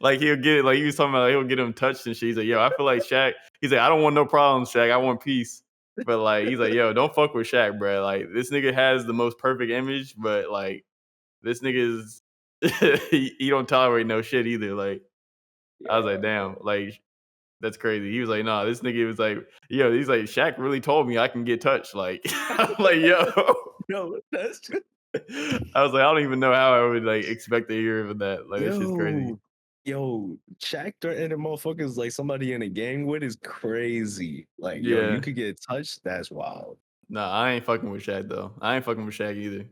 like he'll get like he was talking about like, he'll get him touched and shit. He's like, yo, I feel like Shaq. He's like, I don't want no problems, Shaq. I want peace. But like, he's like, yo, don't fuck with Shaq, bro. Like, this nigga has the most perfect image, but like, this nigga is he don't tolerate no shit either. Like, I was like, Yeah. damn, like. That's crazy. He was like, "Nah, this nigga was like, yo, he's like, Shaq really told me I can get touched." Like, I'm like, yo. No, that's I was like, I don't even know how I would like expect to hear of that. Like, that shit's crazy. yo, yo, Shaq threatening motherfuckers like somebody in a gang with is crazy. Like, yo, you Yeah. could get touched. That's wild. Nah, I ain't fucking with Shaq though. I ain't fucking with Shaq either.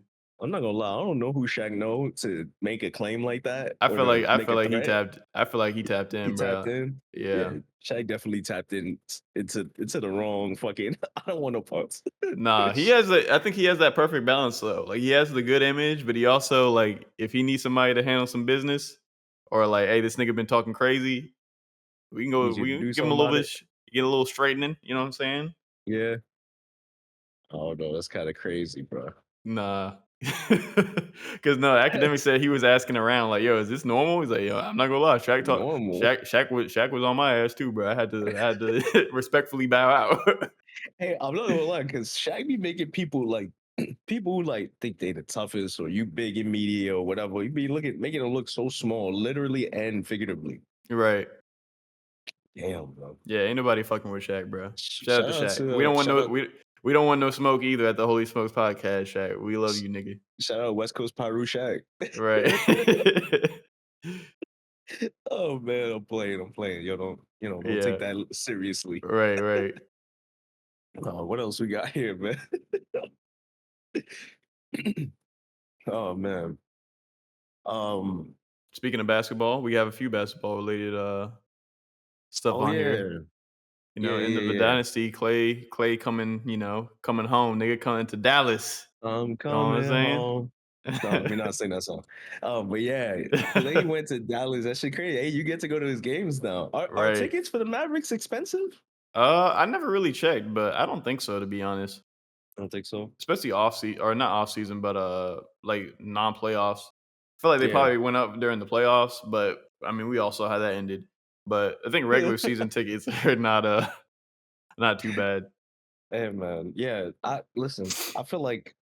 I'm not gonna lie. I don't know who Shaq know to make a claim like that I or feel to like I make feel a like he threat. tapped. I feel like he tapped He in, tapped bro. in. Yeah. Yeah, Shaq definitely tapped in into the wrong fucking. I don't want no parts. Nah, he has a. I think he has that perfect balance though. Like he has the good image, but he also like if he needs somebody to handle some business, or like, hey, this nigga been talking crazy. We can go. Need you We to can do give him something a little about bit. it. Get a little straightening. You know what I'm saying? Yeah. Oh no, that's kind of crazy, bro. Nah. Cause no, academic That's said he was asking around, like, yo, is this normal? He's like, yo, I'm not gonna lie, normal. Shaq was on my ass too, bro. I had to respectfully bow out. Hey, I'm not gonna lie, because Shaq be making people like people who like think they the toughest or you big in media or whatever. You be looking making them look so small, literally and figuratively. Right. Damn, bro. Yeah, ain't nobody fucking with Shaq, bro. Shout out to Shout out Shaq. to shout out We don't want no smoke either at the Holy Smokes podcast, Shaq. We love you, nigga. shout out West Coast Pyru Shaq. Right. Oh man, I'm playing. I'm playing. Yo, don't take Yeah. that seriously. Right, right. What else we got here, man? Oh man. Um. Speaking of basketball, we have a few basketball related stuff Oh on here. yeah. You Yeah. know, end of a Yeah. Yeah. dynasty, Clay coming, coming home, nigga coming to Dallas. I'm You know what I'm coming saying? home. No, let me not sing that song. But yeah, Clay went to Dallas. That shit crazy. Hey, you get to go to his games now. Are Right. tickets for the Mavericks expensive? I never really checked, but I don't think so to be honest. I don't think so. Especially off season or not off season, but like non-playoffs. I feel like they Yeah. probably went up during the playoffs, but I mean we also had that ended. But I think regular season tickets are not not too bad. Hey man, yeah. I listen. I feel like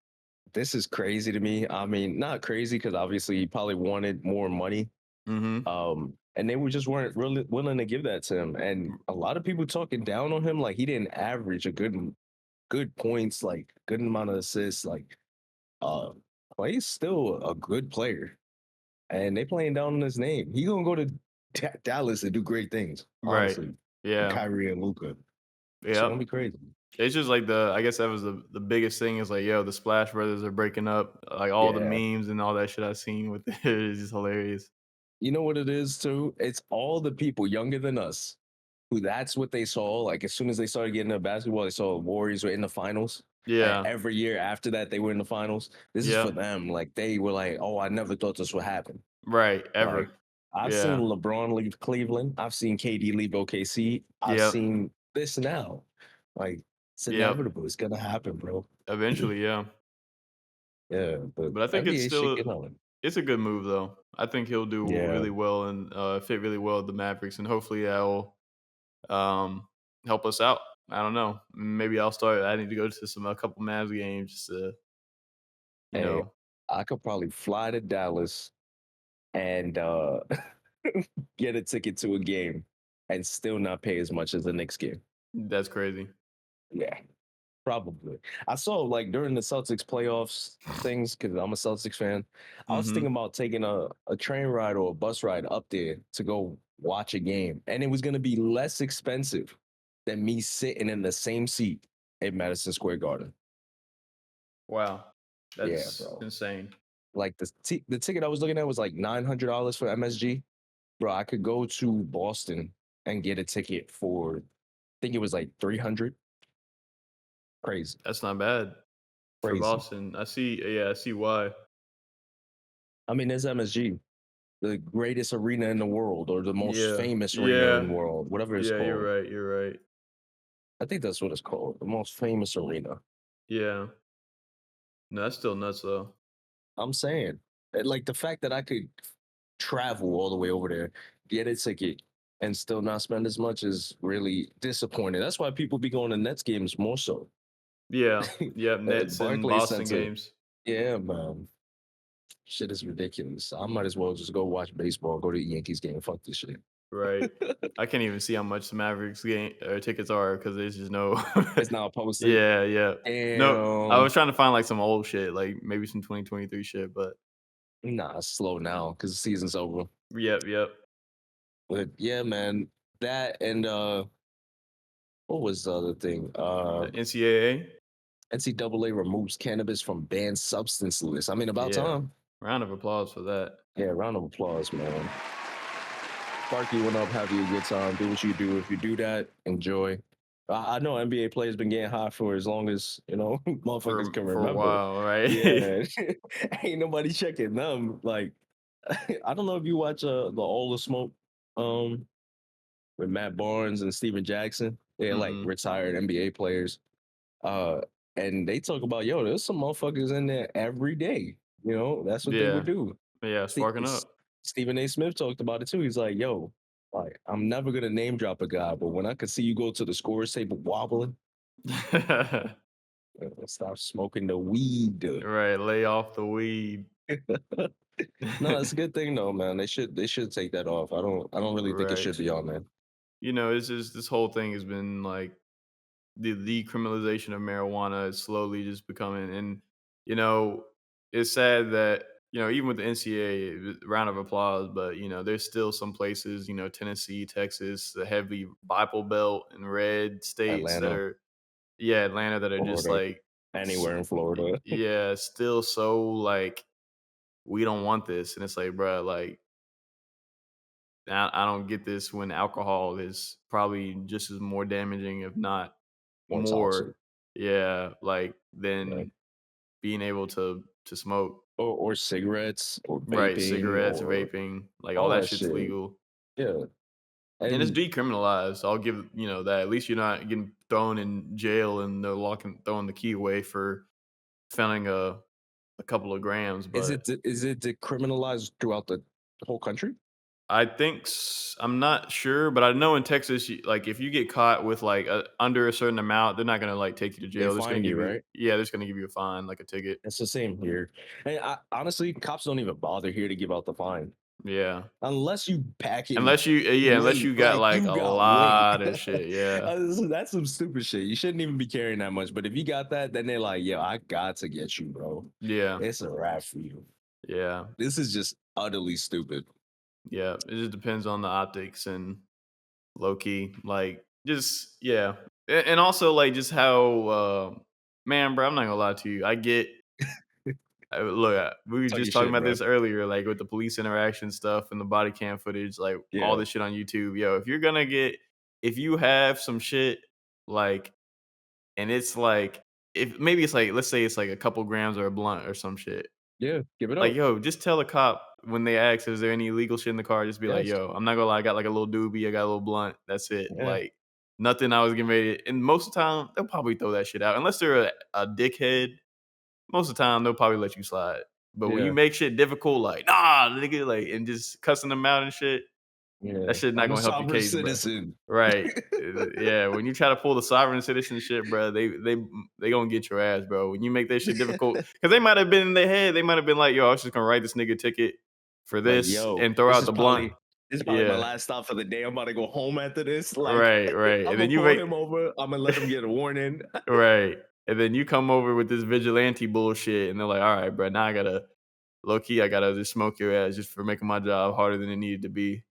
this is crazy to me. I mean, not crazy because obviously he probably wanted more money. Mhm. And they were just weren't really willing to give that to him. And a lot of people talking down on him, like he didn't average a good points, like good amount of assists. Like uh Clay's still a good player. And they playing down on his name. He gonna go to Dallas and do great things, Right. honestly. With Yeah. Kyrie and Luca. It's Yep. gonna be crazy. It's just like I guess that was the biggest thing is like, yo, the Splash Brothers are breaking up. Like all the Yeah. memes and all that shit I've seen with it is just hilarious. You know what it is too? It's all the people younger than us who that's what they saw. Like as soon as they started getting into basketball, they saw Warriors were in the finals. And Yeah. every year after that, they were in the finals. This is for Yep. them. Like they were like, "Oh, I never thought this would happen." Right. Like Ever. I've seen Yeah. LeBron leave Cleveland. I've seen KD leave OKC. I've Yep. seen this now. Like it's Yep. inevitable. It's gonna happen, bro. Eventually, yeah. Yeah, but But I think it's NBA should still get on it. it's a good move though. I think he'll do Yeah. really well and fit really well with the Mavericks, and hopefully that will um, help us out. I don't know. Maybe I'll start. I need to go to a couple Mavs games just to you Hey, know. I could probably fly to Dallas and get a ticket to a game and still not pay as much as the next game. That's crazy. Yeah, probably. I saw like during the Celtics playoffs things because I'm a Celtics fan. I was thinking Hmm. about taking a train ride or a bus ride up there to go watch a game, and it was going to be less expensive than me sitting in the same seat at Madison Square Garden. Wow, Yeah, that's bro. insane. Like the ticket I was looking at was like $900 for MSG. Bro, I could go to Boston and get a ticket for I think it was like 300. Crazy. That's not bad for Crazy. Boston. I see. Yeah, I see why. I mean, there's MSG, the greatest arena in the world or the most Yeah, famous arena in yeah, the world, whatever it's yeah. You're called. right. You're right. I think that's what it's called, the most famous arena. Yeah. No, that's still nuts though. I'm saying, like the fact that I could travel all the way over there, get a ticket, and still not spend as much is really disappointing. That's why people be going to Nets games more so. Yeah. Yep. Nets and Barclays Boston Center. games. Yeah, man. Shit is ridiculous. I might as well just go watch baseball, go to the Yankees game. Fuck this shit. Right. I can't even see how much the Mavericks game tickets are because there's just no. It's now posted. Yeah, yeah. No, I Damn. was trying to find like some old shit, like maybe some 2023 shit, but Nah, it's slow now because the season's over. yep, yep. But yeah, man, that and what was the other thing? The NCAA. NCAA removes cannabis from banned substance list. I mean, about Yeah. time. Round of applause for that. Yeah, round of applause, man. Sparky went up, have you a good time. Do what you do. If you do that, enjoy. I know NBA players been getting hot for as long as motherfuckers can For a remember. while, right? Yeah, ain't nobody checking them. Like, I don't know if you watch the All the Smoke um with Matt Barnes and Steven Jackson. They're like Mm-mm. retired NBA players. Uh, and they talk about, yo, there's some motherfuckers in there every day. That's what they would Yeah. do. Yeah, sparking up. Stephen A. Smith talked about it too. He's like, yo, like, I'm never gonna name drop a guy, but when I could see you go to the scores table wobbling, stop smoking the weed. Right, lay off the weed. No, it's a good thing though, man. They should take that off. I don't really think it should Right. be on there. It's just this whole thing has been like the decriminalization of marijuana is slowly just becoming, and you know it's sad that even with the NCAA round of applause, but there's still some places, Tennessee, Texas, the heavy Bible Belt and red states that Atlanta, are, yeah, Atlanta, that are just Florida, like s- anywhere in Florida. yeah, still so like we don't want this, and it's like, bruh, like I don't get this when alcohol is probably just as more damaging, if not More toxic. more, yeah, like, Right? than being able to smoke. Or cigarettes or Right, vaping cigarettes, or vaping, like, all all that that shit's shit. legal, Yeah. and it's And decriminalized. I'll give, that. At least you're not getting thrown in jail and they're throwing the key away for finding a couple of grams, is but it is it decriminalized throughout the whole country? I think I'm not sure, but I know in Texas, like if you get caught with like under a certain amount, they're not gonna like take you to They jail. They're just gonna find you, give you, right? yeah, they're just gonna give you a fine, like a ticket. It's the same here. And honestly, cops don't even bother here to give out the fine Yeah, unless you packing unless you, yeah, unless weight. you got Like like you a got weight. lot of shit. Yeah, That's some stupid shit. You shouldn't even be carrying that much. But if you got that, then they're like, "Yo, I got to get you, bro. yeah, It's a wrap for you." yeah, This is just utterly stupid. yeah. It just depends on the optics and low key, like just yeah, and also like just how, man, bro. I'm not gonna lie to you. I get. Look, we were Talk your just talking shit, about bro. this earlier, like with the police interaction stuff and the body cam footage, like all Yeah, this shit on YouTube. Yo, if you have some shit like, and it's like, if maybe it's like, let's say it's like a couple grams or a blunt or some shit. yeah. Give it Like, up. yo, just tell the cop when they ask, is there any illegal shit in the car? Just be like, Yes. yo, I'm not gonna lie, I got like a little doobie, I got a little blunt. That's it. Yeah. Like, nothing I was getting ready and most of the time, they'll probably throw that shit out. Unless they're a dickhead, most of the time, they'll probably let you slide. But when you Yeah. make shit difficult, like, "Nah, nigga," like, and just cussing them out and shit, that Yeah. shit not I'm a gonna help your sovereign case, bro. citizen. Right. Yeah, when you try to pull the sovereign citizen shit, bro, they gonna get your ass, bro. When you make that shit difficult, because they might have been in their head, they might have been like, "Yo, I was just gonna write this nigga a ticket for Like, this yo, and throw this out is the blunt." probably this is probably my Yeah. last stop for the day. I'm about to go home after this. Like, Right, right, I'm and then gonna you pull make him over. I'm gonna let him get a warning. right, and then you come over with this vigilante bullshit, and they're like, "Alright, bro, now I gotta low key, I gotta just smoke your ass just for making my job harder than it needed to be."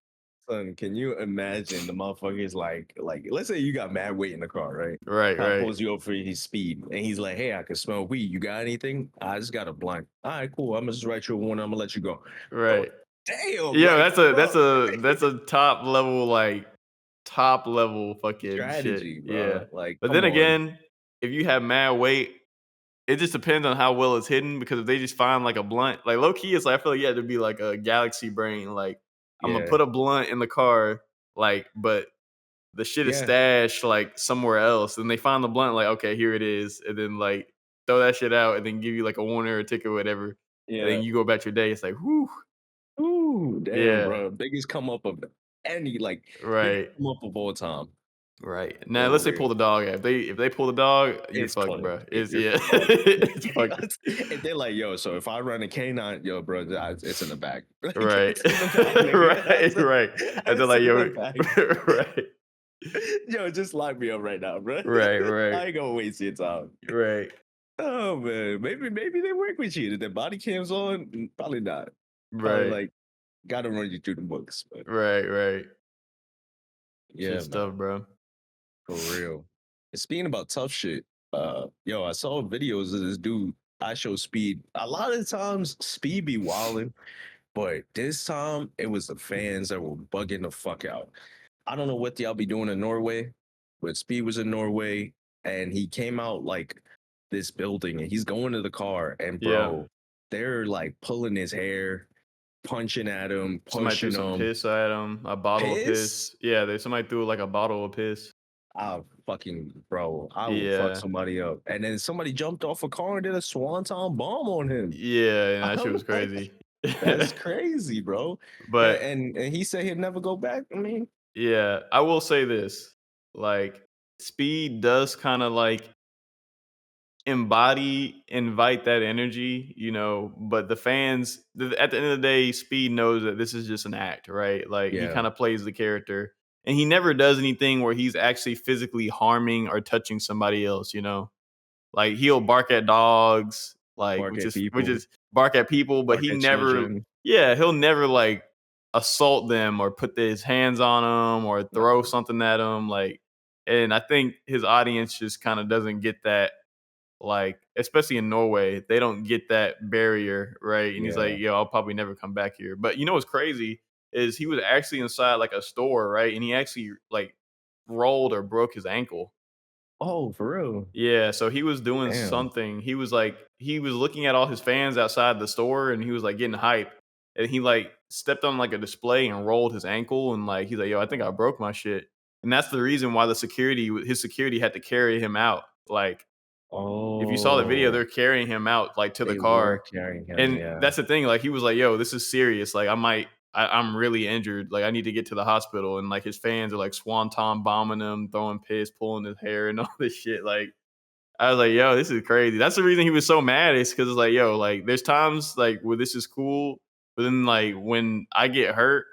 Son, can you imagine the motherfuckers let's say you got mad weight in the car, right? Right, Cop right, pulls you over for his speed, and he's like, "Hey, I can smell weed. You got anything? I just got a blunt. All right, cool. I'm gonna just write you a warning. I'm gonna let you go, bro. right. Damn, Yeah, like, that's a bro, top level, like, top level fucking shit, strategy, yeah. bro. Like, But then come on, again, if you have mad weight, it just depends on how well it's hidden, because if they just find, like, a blunt like, low key, it's like, I feel like you had to be like a galaxy brain, like, Imma yeah, put a blunt in the car, like, but the shit is yeah, stashed, like, somewhere else, and they find the blunt, like, "Okay, here it is," and then, like, throw that shit out and then give you, like, a warning or a ticket or whatever, and yeah. then you go about your day. It's like, "Whew." Ooh, damn, Yeah. bro. Biggest come up of any, like, biggest Right. come up of all time. Right. Now, For let's say pull real. the dog out. If they pull the dog, you It's fucked, clipped. bro. It's You're yeah. fucked. It's fucked. And they're like, yo, so if I run a canine, yo, bro, it's in the back. Like, Right. it's in the back, nigga. Right, right. And they're It's like, in the "Yo" back. right. Yo, just lock me up right now, bro. Right, right, I ain't gonna waste your time. right, Oh man, maybe they work with you. Did their body cams on? Probably not. Probably right, like gotta run you through the books, but right, right. Good yeah, man, stuff, bro. for real. And speaking about tough shit, yo, I saw videos of this dude. I show speed. A lot of the times, speed be wilding, but this time it was the fans that were bugging the fuck out. I don't know what y'all be doing in Norway, but Speed was in Norway and he came out like this building and he's going to the car and Yeah. bro, they're like pulling his hair, punching at him, Somebody threw pushing some him. piss at him, a bottle of Piss? piss. Yeah, somebody threw, like, a bottle of piss. I will fuck Yeah. somebody up. And then somebody jumped off a car and did a swanton bomb on him. Yeah, and that shit I'm was like, crazy. that's crazy, bro. But, And he said he'd never go back. I mean, yeah, I will say this, like, Speed does kinda, like, invite that energy, but the fans at the end of the day, Speed knows that this is just an act, right? Like he yeah, kind of plays the character and he never does anything where he's actually physically harming or touching somebody else. Like he'll bark at dogs, like bark which at is which people, is bark at people, but bark he at never children. yeah, he'll never like assault them or put his hands on them or throw Nah. something at them and I think his audience just kind of doesn't get that like, especially in Norway, they don't get that barrier, right? And he's like, Yeah. "Yo, I'll probably never come back here." But you know what's crazy is he was actually inside like a store, right? And he actually like rolled or broke his ankle. Oh, for real? Yeah, so he was doing Damn. something. He was looking at all his fans outside the store and he was like getting hype. And he like stepped on like a display and rolled his ankle and like he's like, "Yo, I think I broke my shit." And that's the reason why his security had to carry him out. Like if you saw the video, Oh, they're carrying him out, like, to the they were car, carrying him, and yeah. that's the thing, like, he was like, "Yo, this is serious, like, I'm really injured, like, I need to get to the hospital," and, like, his fans are, like, swanton bombing him, throwing piss, pulling his hair, and all this shit, like, I was like, "Yo, this is crazy." That's the reason he was so mad is because it's like, "Yo, like, there's times, like, where this is cool, but then, like, when I get hurt,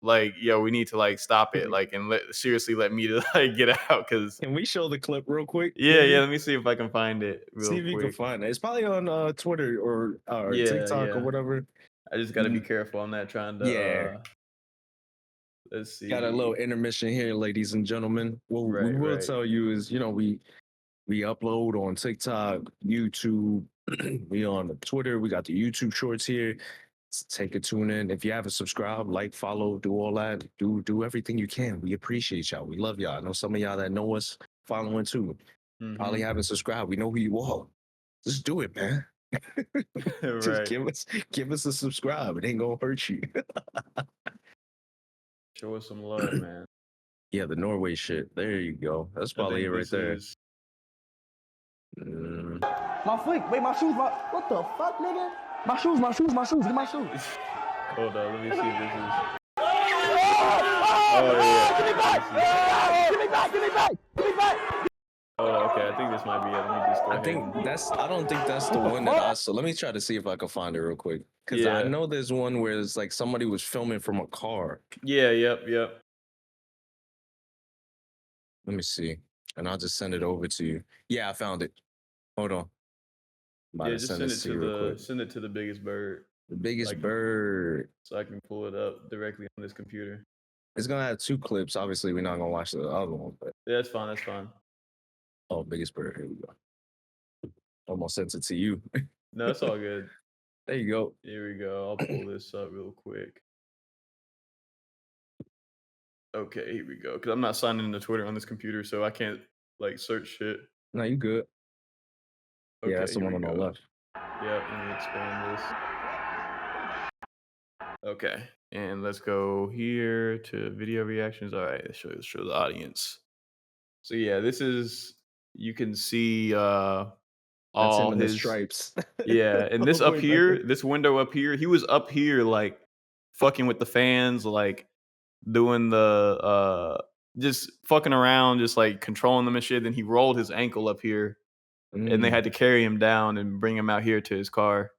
like, yo, we need to, like, stop it, like, and seriously let me to, like, get out because Can we show the clip real quick, yeah, yeah, maybe? let me see if I can find it See real if you can quick. find it. It's probably on Twitter or Yeah, TikTok or yeah. whatever. I just gotta be Mm, careful. I'm not trying to, yeah. let's Got a little see. intermission here, ladies and gentlemen. What we Right, will right. tell you is, we upload on TikTok, YouTube, we on the Twitter, we got the YouTube shorts here. Take a tune in. If you haven't subscribed, like, follow, do all that. Do everything you can. We appreciate y'all. We love y'all. I know some of y'all that know us following too. Probably Mhm. haven't subscribed. We know who you are. Just do it, man. Just Right. give us a subscribe. It ain't gonna hurt you. Show us some love, man. Yeah, the Norway shit. There you go. That's I probably it think right this there. is Mm. My foot, wait, my shoes, what the fuck, nigga? My shoes, get my shoes. hold on, let me see if this is oh, Oh, give me yeah. Let me back! see. Give me back, give me back, give me back! Oh, okay, I think this might be it. Let me just go I ahead think and I don't think that's the What the one that I fuck? saw. Let me try to see if I can find it real quick. Cause I yeah. know there's one where it's like somebody was filming from a car. Yeah, yep, yep. Let me see. And I'll just send it over to you. Yeah, I found it. Hold on. I'm about Yeah, to just send this to you real quick. send it to the biggest bird The so I biggest can bird. pull it up directly on this computer. It's gonna have two clips. Obviously, we're not gonna watch the other one, but Yeah, that's fine, that's fine. oh, biggest bird. Here we go. Almost sent it to you. No, it's all good. There you go. Here we go. I'll pull this up real quick. Okay, here we go. Because I'm not signing into Twitter on this computer, so I can't like search shit. No, you good. Yeah, Okay, that's the here one we on the go. left. Yep, let me expand this. Okay, and let's go here to video reactions. All right, show the audience. So yeah, this is you can see That's him all in the his stripes. yeah, and All this the up way back there. here, this window up here, he was up here like fucking with the fans, like doing the just fucking around, just like controlling them and shit. Then he rolled his ankle up here, and they Mm. had to carry him down and bring him out here to his car.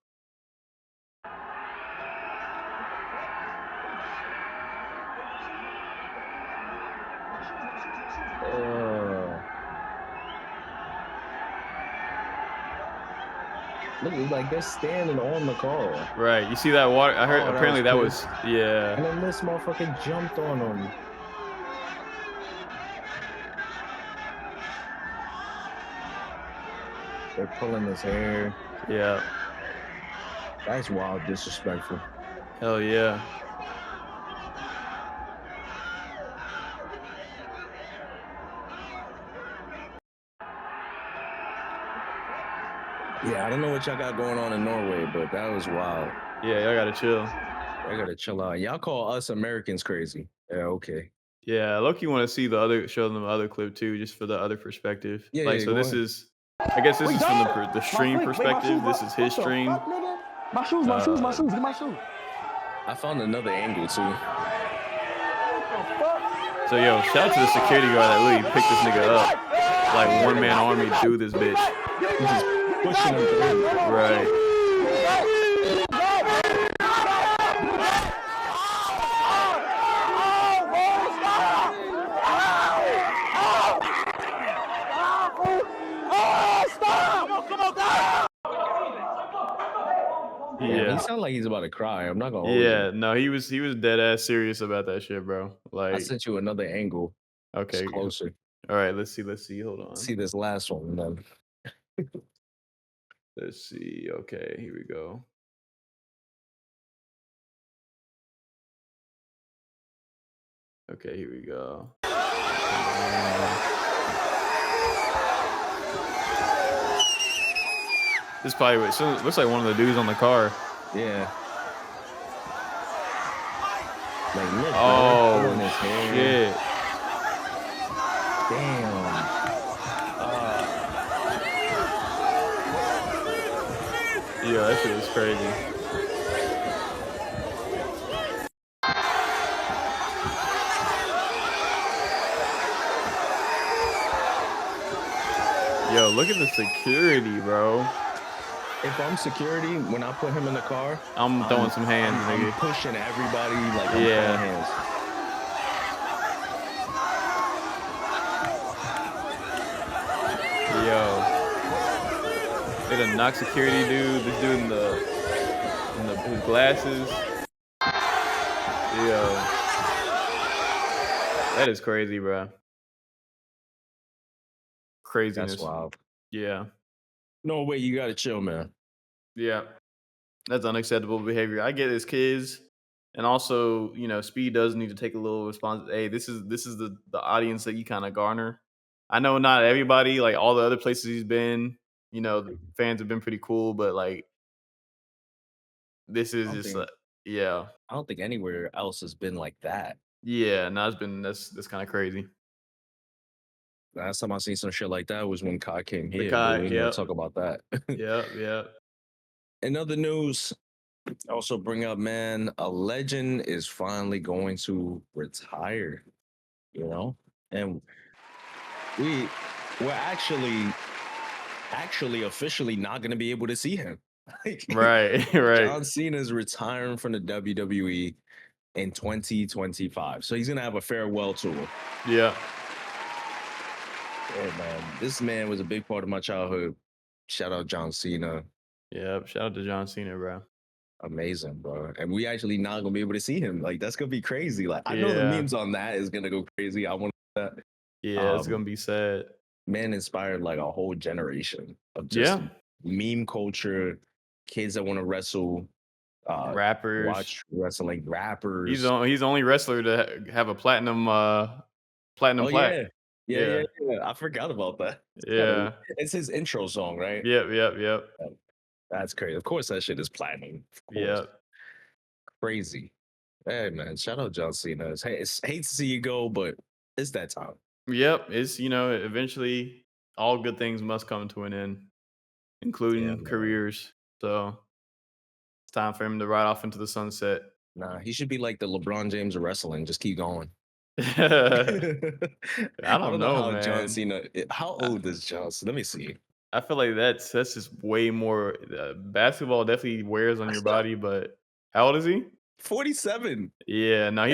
Look, it's like they're standing on the car. Right. You see that water? I heard Oh, apparently that was crazy. yeah. And then this motherfucker jumped on him. They're pulling his hair. Yeah. That's wild, disrespectful. Hell yeah. Yeah, I don't know what y'all got going on in Norway, but that was wild. Yeah, y'all gotta chill. I gotta chill out. Y'all call us Americans crazy. Yeah, okay. Yeah, Loki want to see the other, show them the other clip too, just for the other perspective. Yeah, Like, yeah, so go this ahead. is, I guess this Wait, is from dog. the stream Wait, my perspective. shoes, This is his what the stream. fuck, nigga? My shoes, my shoes, my shoes. Get my shoes. I found another angle too. What the fuck? So yo, shout out to the security guard that literally picked this nigga up, like one man army through this bitch. He's just pushing him through. Right. Yeah, Yeah. he sounded like he's about to cry. I'm not gonna hold Yeah. you. No, he was dead ass serious about that shit, bro. I Like, sent you another angle. It's okay. closer. All right. Let's see. Hold on. See this last one, then. Let's see. Okay, here we go. Okay, here we go. This probably looks like one of the dudes on the car. Yeah. Like, look, bro, Oh pulling his hair. shit! Damn. Yeah, that shit was crazy. Yo, look at the security, bro. If I'm security, when I put him in the car, I'm throwing some hands, I'm nigga. pushing everybody like I'm Yeah. throwing hands. Yo, they done knock security dude. This dude in his glasses. Yo, that is crazy, bro. Craziness. That's wild. Yeah, No way, you gotta chill, man. yeah. That's unacceptable behavior. I get his kids, and also, Speed does need to take a little response. Hey, this is the audience that you kind of garner. I know not everybody, like all the other places he's been, the fans have been pretty cool, but like this is I don't just think- yeah. I don't think anywhere else has been like that. Yeah, no, that's kind of crazy. Last time I seen some shit like that was when Kai came here. Kai, but we ain't gonna yep. talk about that. Yep. In other news, also bring up, man, a legend is finally going to retire. And we're actually officially not going to be able to see him. Like, Right. John Cena's retiring from the WWE in 2025, so he's gonna have a farewell tour. Yeah. Yeah, man, this man was a big part of my childhood. Shout out John Cena. Yep. Shout out to John Cena, bro. Amazing, bro. And we actually not gonna be able to see him. Like, that's gonna be crazy. Like, I know the Yeah. memes on that is gonna go crazy. I want that. Yeah, it's Um, gonna be sad. Man inspired like a whole generation of just Yeah. meme culture, kids that want to wrestle, Rappers. watch wrestling, rappers. He's the only wrestler to have a platinum Oh plaque. yeah. I forgot about that. Yeah. It's his intro song, right? Yep. That's crazy. Of course, that shit is platinum. Of course. Yep. Crazy. Hey man, shout out John Cena. It's hate to see you go, but it's that time. Yep. It's eventually all good things must come to an end, including man. careers. So it's time for him to ride off into the sunset. Nah, he should be like the LeBron James of wrestling. Just keep going. I I don't don't know know, how John man. Cena. How I old is John Cena? Let me see. I feel like that's just way more. Basketball definitely wears on your body, but how old is he? 47. Yeah, no, Damn.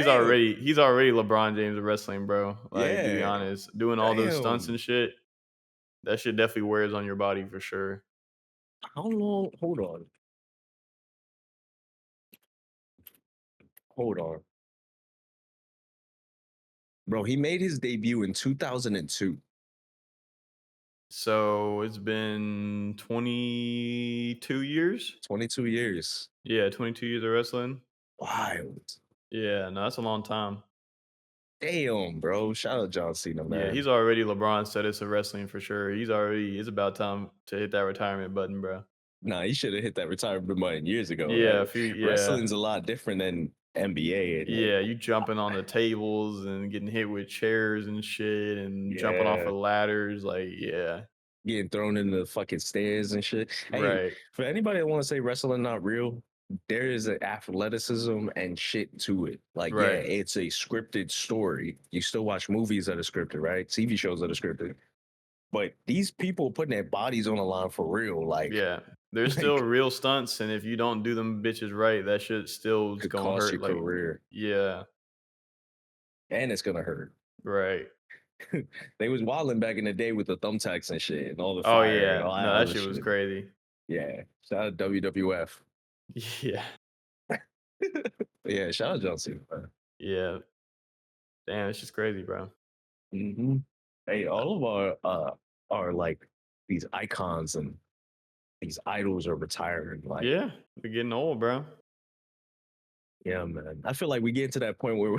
he's already LeBron James of wrestling, bro. Like to be Yeah. honest, doing all those stunts Damn. and shit, that shit definitely wears on your body for sure. How long? Hold on. Hold on. Bro, he made his debut in 2002. So it's been 22 years. 22 years. Yeah, 22 years of wrestling. Wild. Yeah, no, that's a long time. Damn, bro. Shout out John Cena, Yeah, man. he's already LeBron status of wrestling for sure. It's about time to hit that retirement button, bro. Nah, he should have hit that retirement button years ago. Yeah, yeah. Wrestling's a lot different than NBA. And Yeah, you jumping on the tables and getting hit with chairs and shit and jumping off yeah, of ladders, like, yeah, getting thrown into the fucking stairs and shit. Hey, right, for anybody that want to say wrestling not real, there is an athleticism and shit to it. Like, yeah, right. it's a scripted story. You still watch movies that are scripted, right? TV shows that are scripted. But these people putting their bodies on the line for real, like, Yeah. There's still like real stunts, and if you don't do them bitches right, that shit still is could gonna cost your hurt, like, career, yeah, and it's gonna hurt. right. They was wilding back in the day with the thumbtacks and shit, and all the Oh, fire and yeah. all that No, that other shit was shit. crazy. Yeah, shout out WWF. Yeah, Yeah, shout out John Cena. yeah. Damn, it's just crazy, bro. Mm-hmm. Hey, all of our like these icons and these idols are retiring. Like, Yeah, we're getting old, bro. yeah, man. I feel like we get to that point where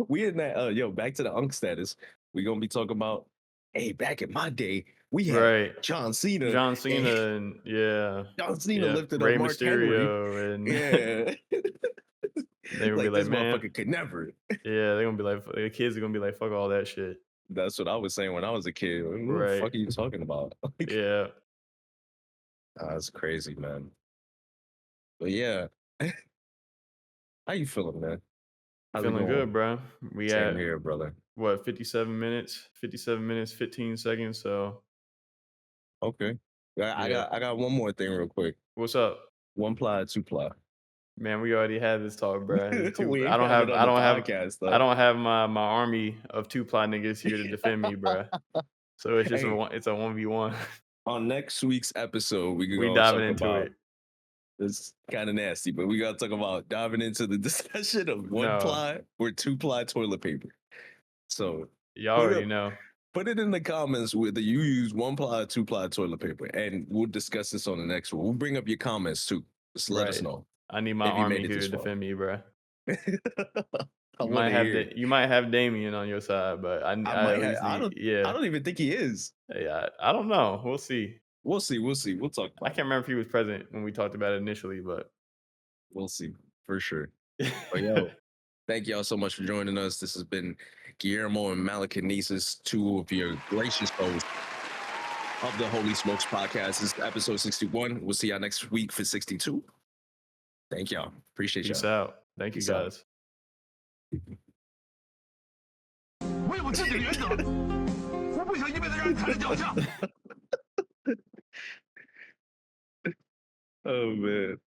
we in that yo, back to the unk status. We gonna be talking about, hey, back in my day, we had Right. John Cena John and Cena and yeah, John Cena yeah, lifted up Rey Mark Henry. Mysterio, and Yeah. they're gonna be Like like, this man, motherfucker could never. yeah, they're gonna be like, the kids are gonna be like, fuck all that shit. That's what I was saying when I was a kid. What the Right. fuck are you talking about? Like, Yeah. that's crazy, man. But yeah, how you feeling, man? How's it Feeling good, going? bro. We Same at here, brother. what, 57 minutes? 57 minutes, 15 seconds. So Okay. I yeah. got I got one more thing real quick. What's up? One ply, two ply. Man, we already had this talk, bro. We ain't have it on the podcast I though. don't have my army of two ply niggas here to defend me, bro. So it's just Hey, it's a 1v1. on next week's episode, we can We go diving talk into about it. it's kind of nasty, but we gotta talk about diving into the discussion of one No, ply or two ply toilet paper. So y'all put already up know. put it in the comments whether you use one ply or two ply toilet paper, and we'll discuss this on the next one. We'll bring up your comments too. Just let us Right. know I need my if you army made it here this to far. defend me, bro. I want to hear. You might have Damian on your side, but I I might at have. least need, I yeah. don't even think he is. Yeah, I don't know. We'll see. We'll see. We'll see. We'll talk I about can't it. remember if he was present when we talked about it initially, but We'll see for sure. But yo, thank y'all so much for joining us. This has been Guillermo and Malachi and two of your gracious hosts of the Holy Smokes podcast. This is episode 61. We'll see y'all next week for 62. Thank y'all. Appreciate peace y'all. out. Thank you Peace out. guys. 为我自己的原则，我不想一辈子让你踩着脚下。 Oh man.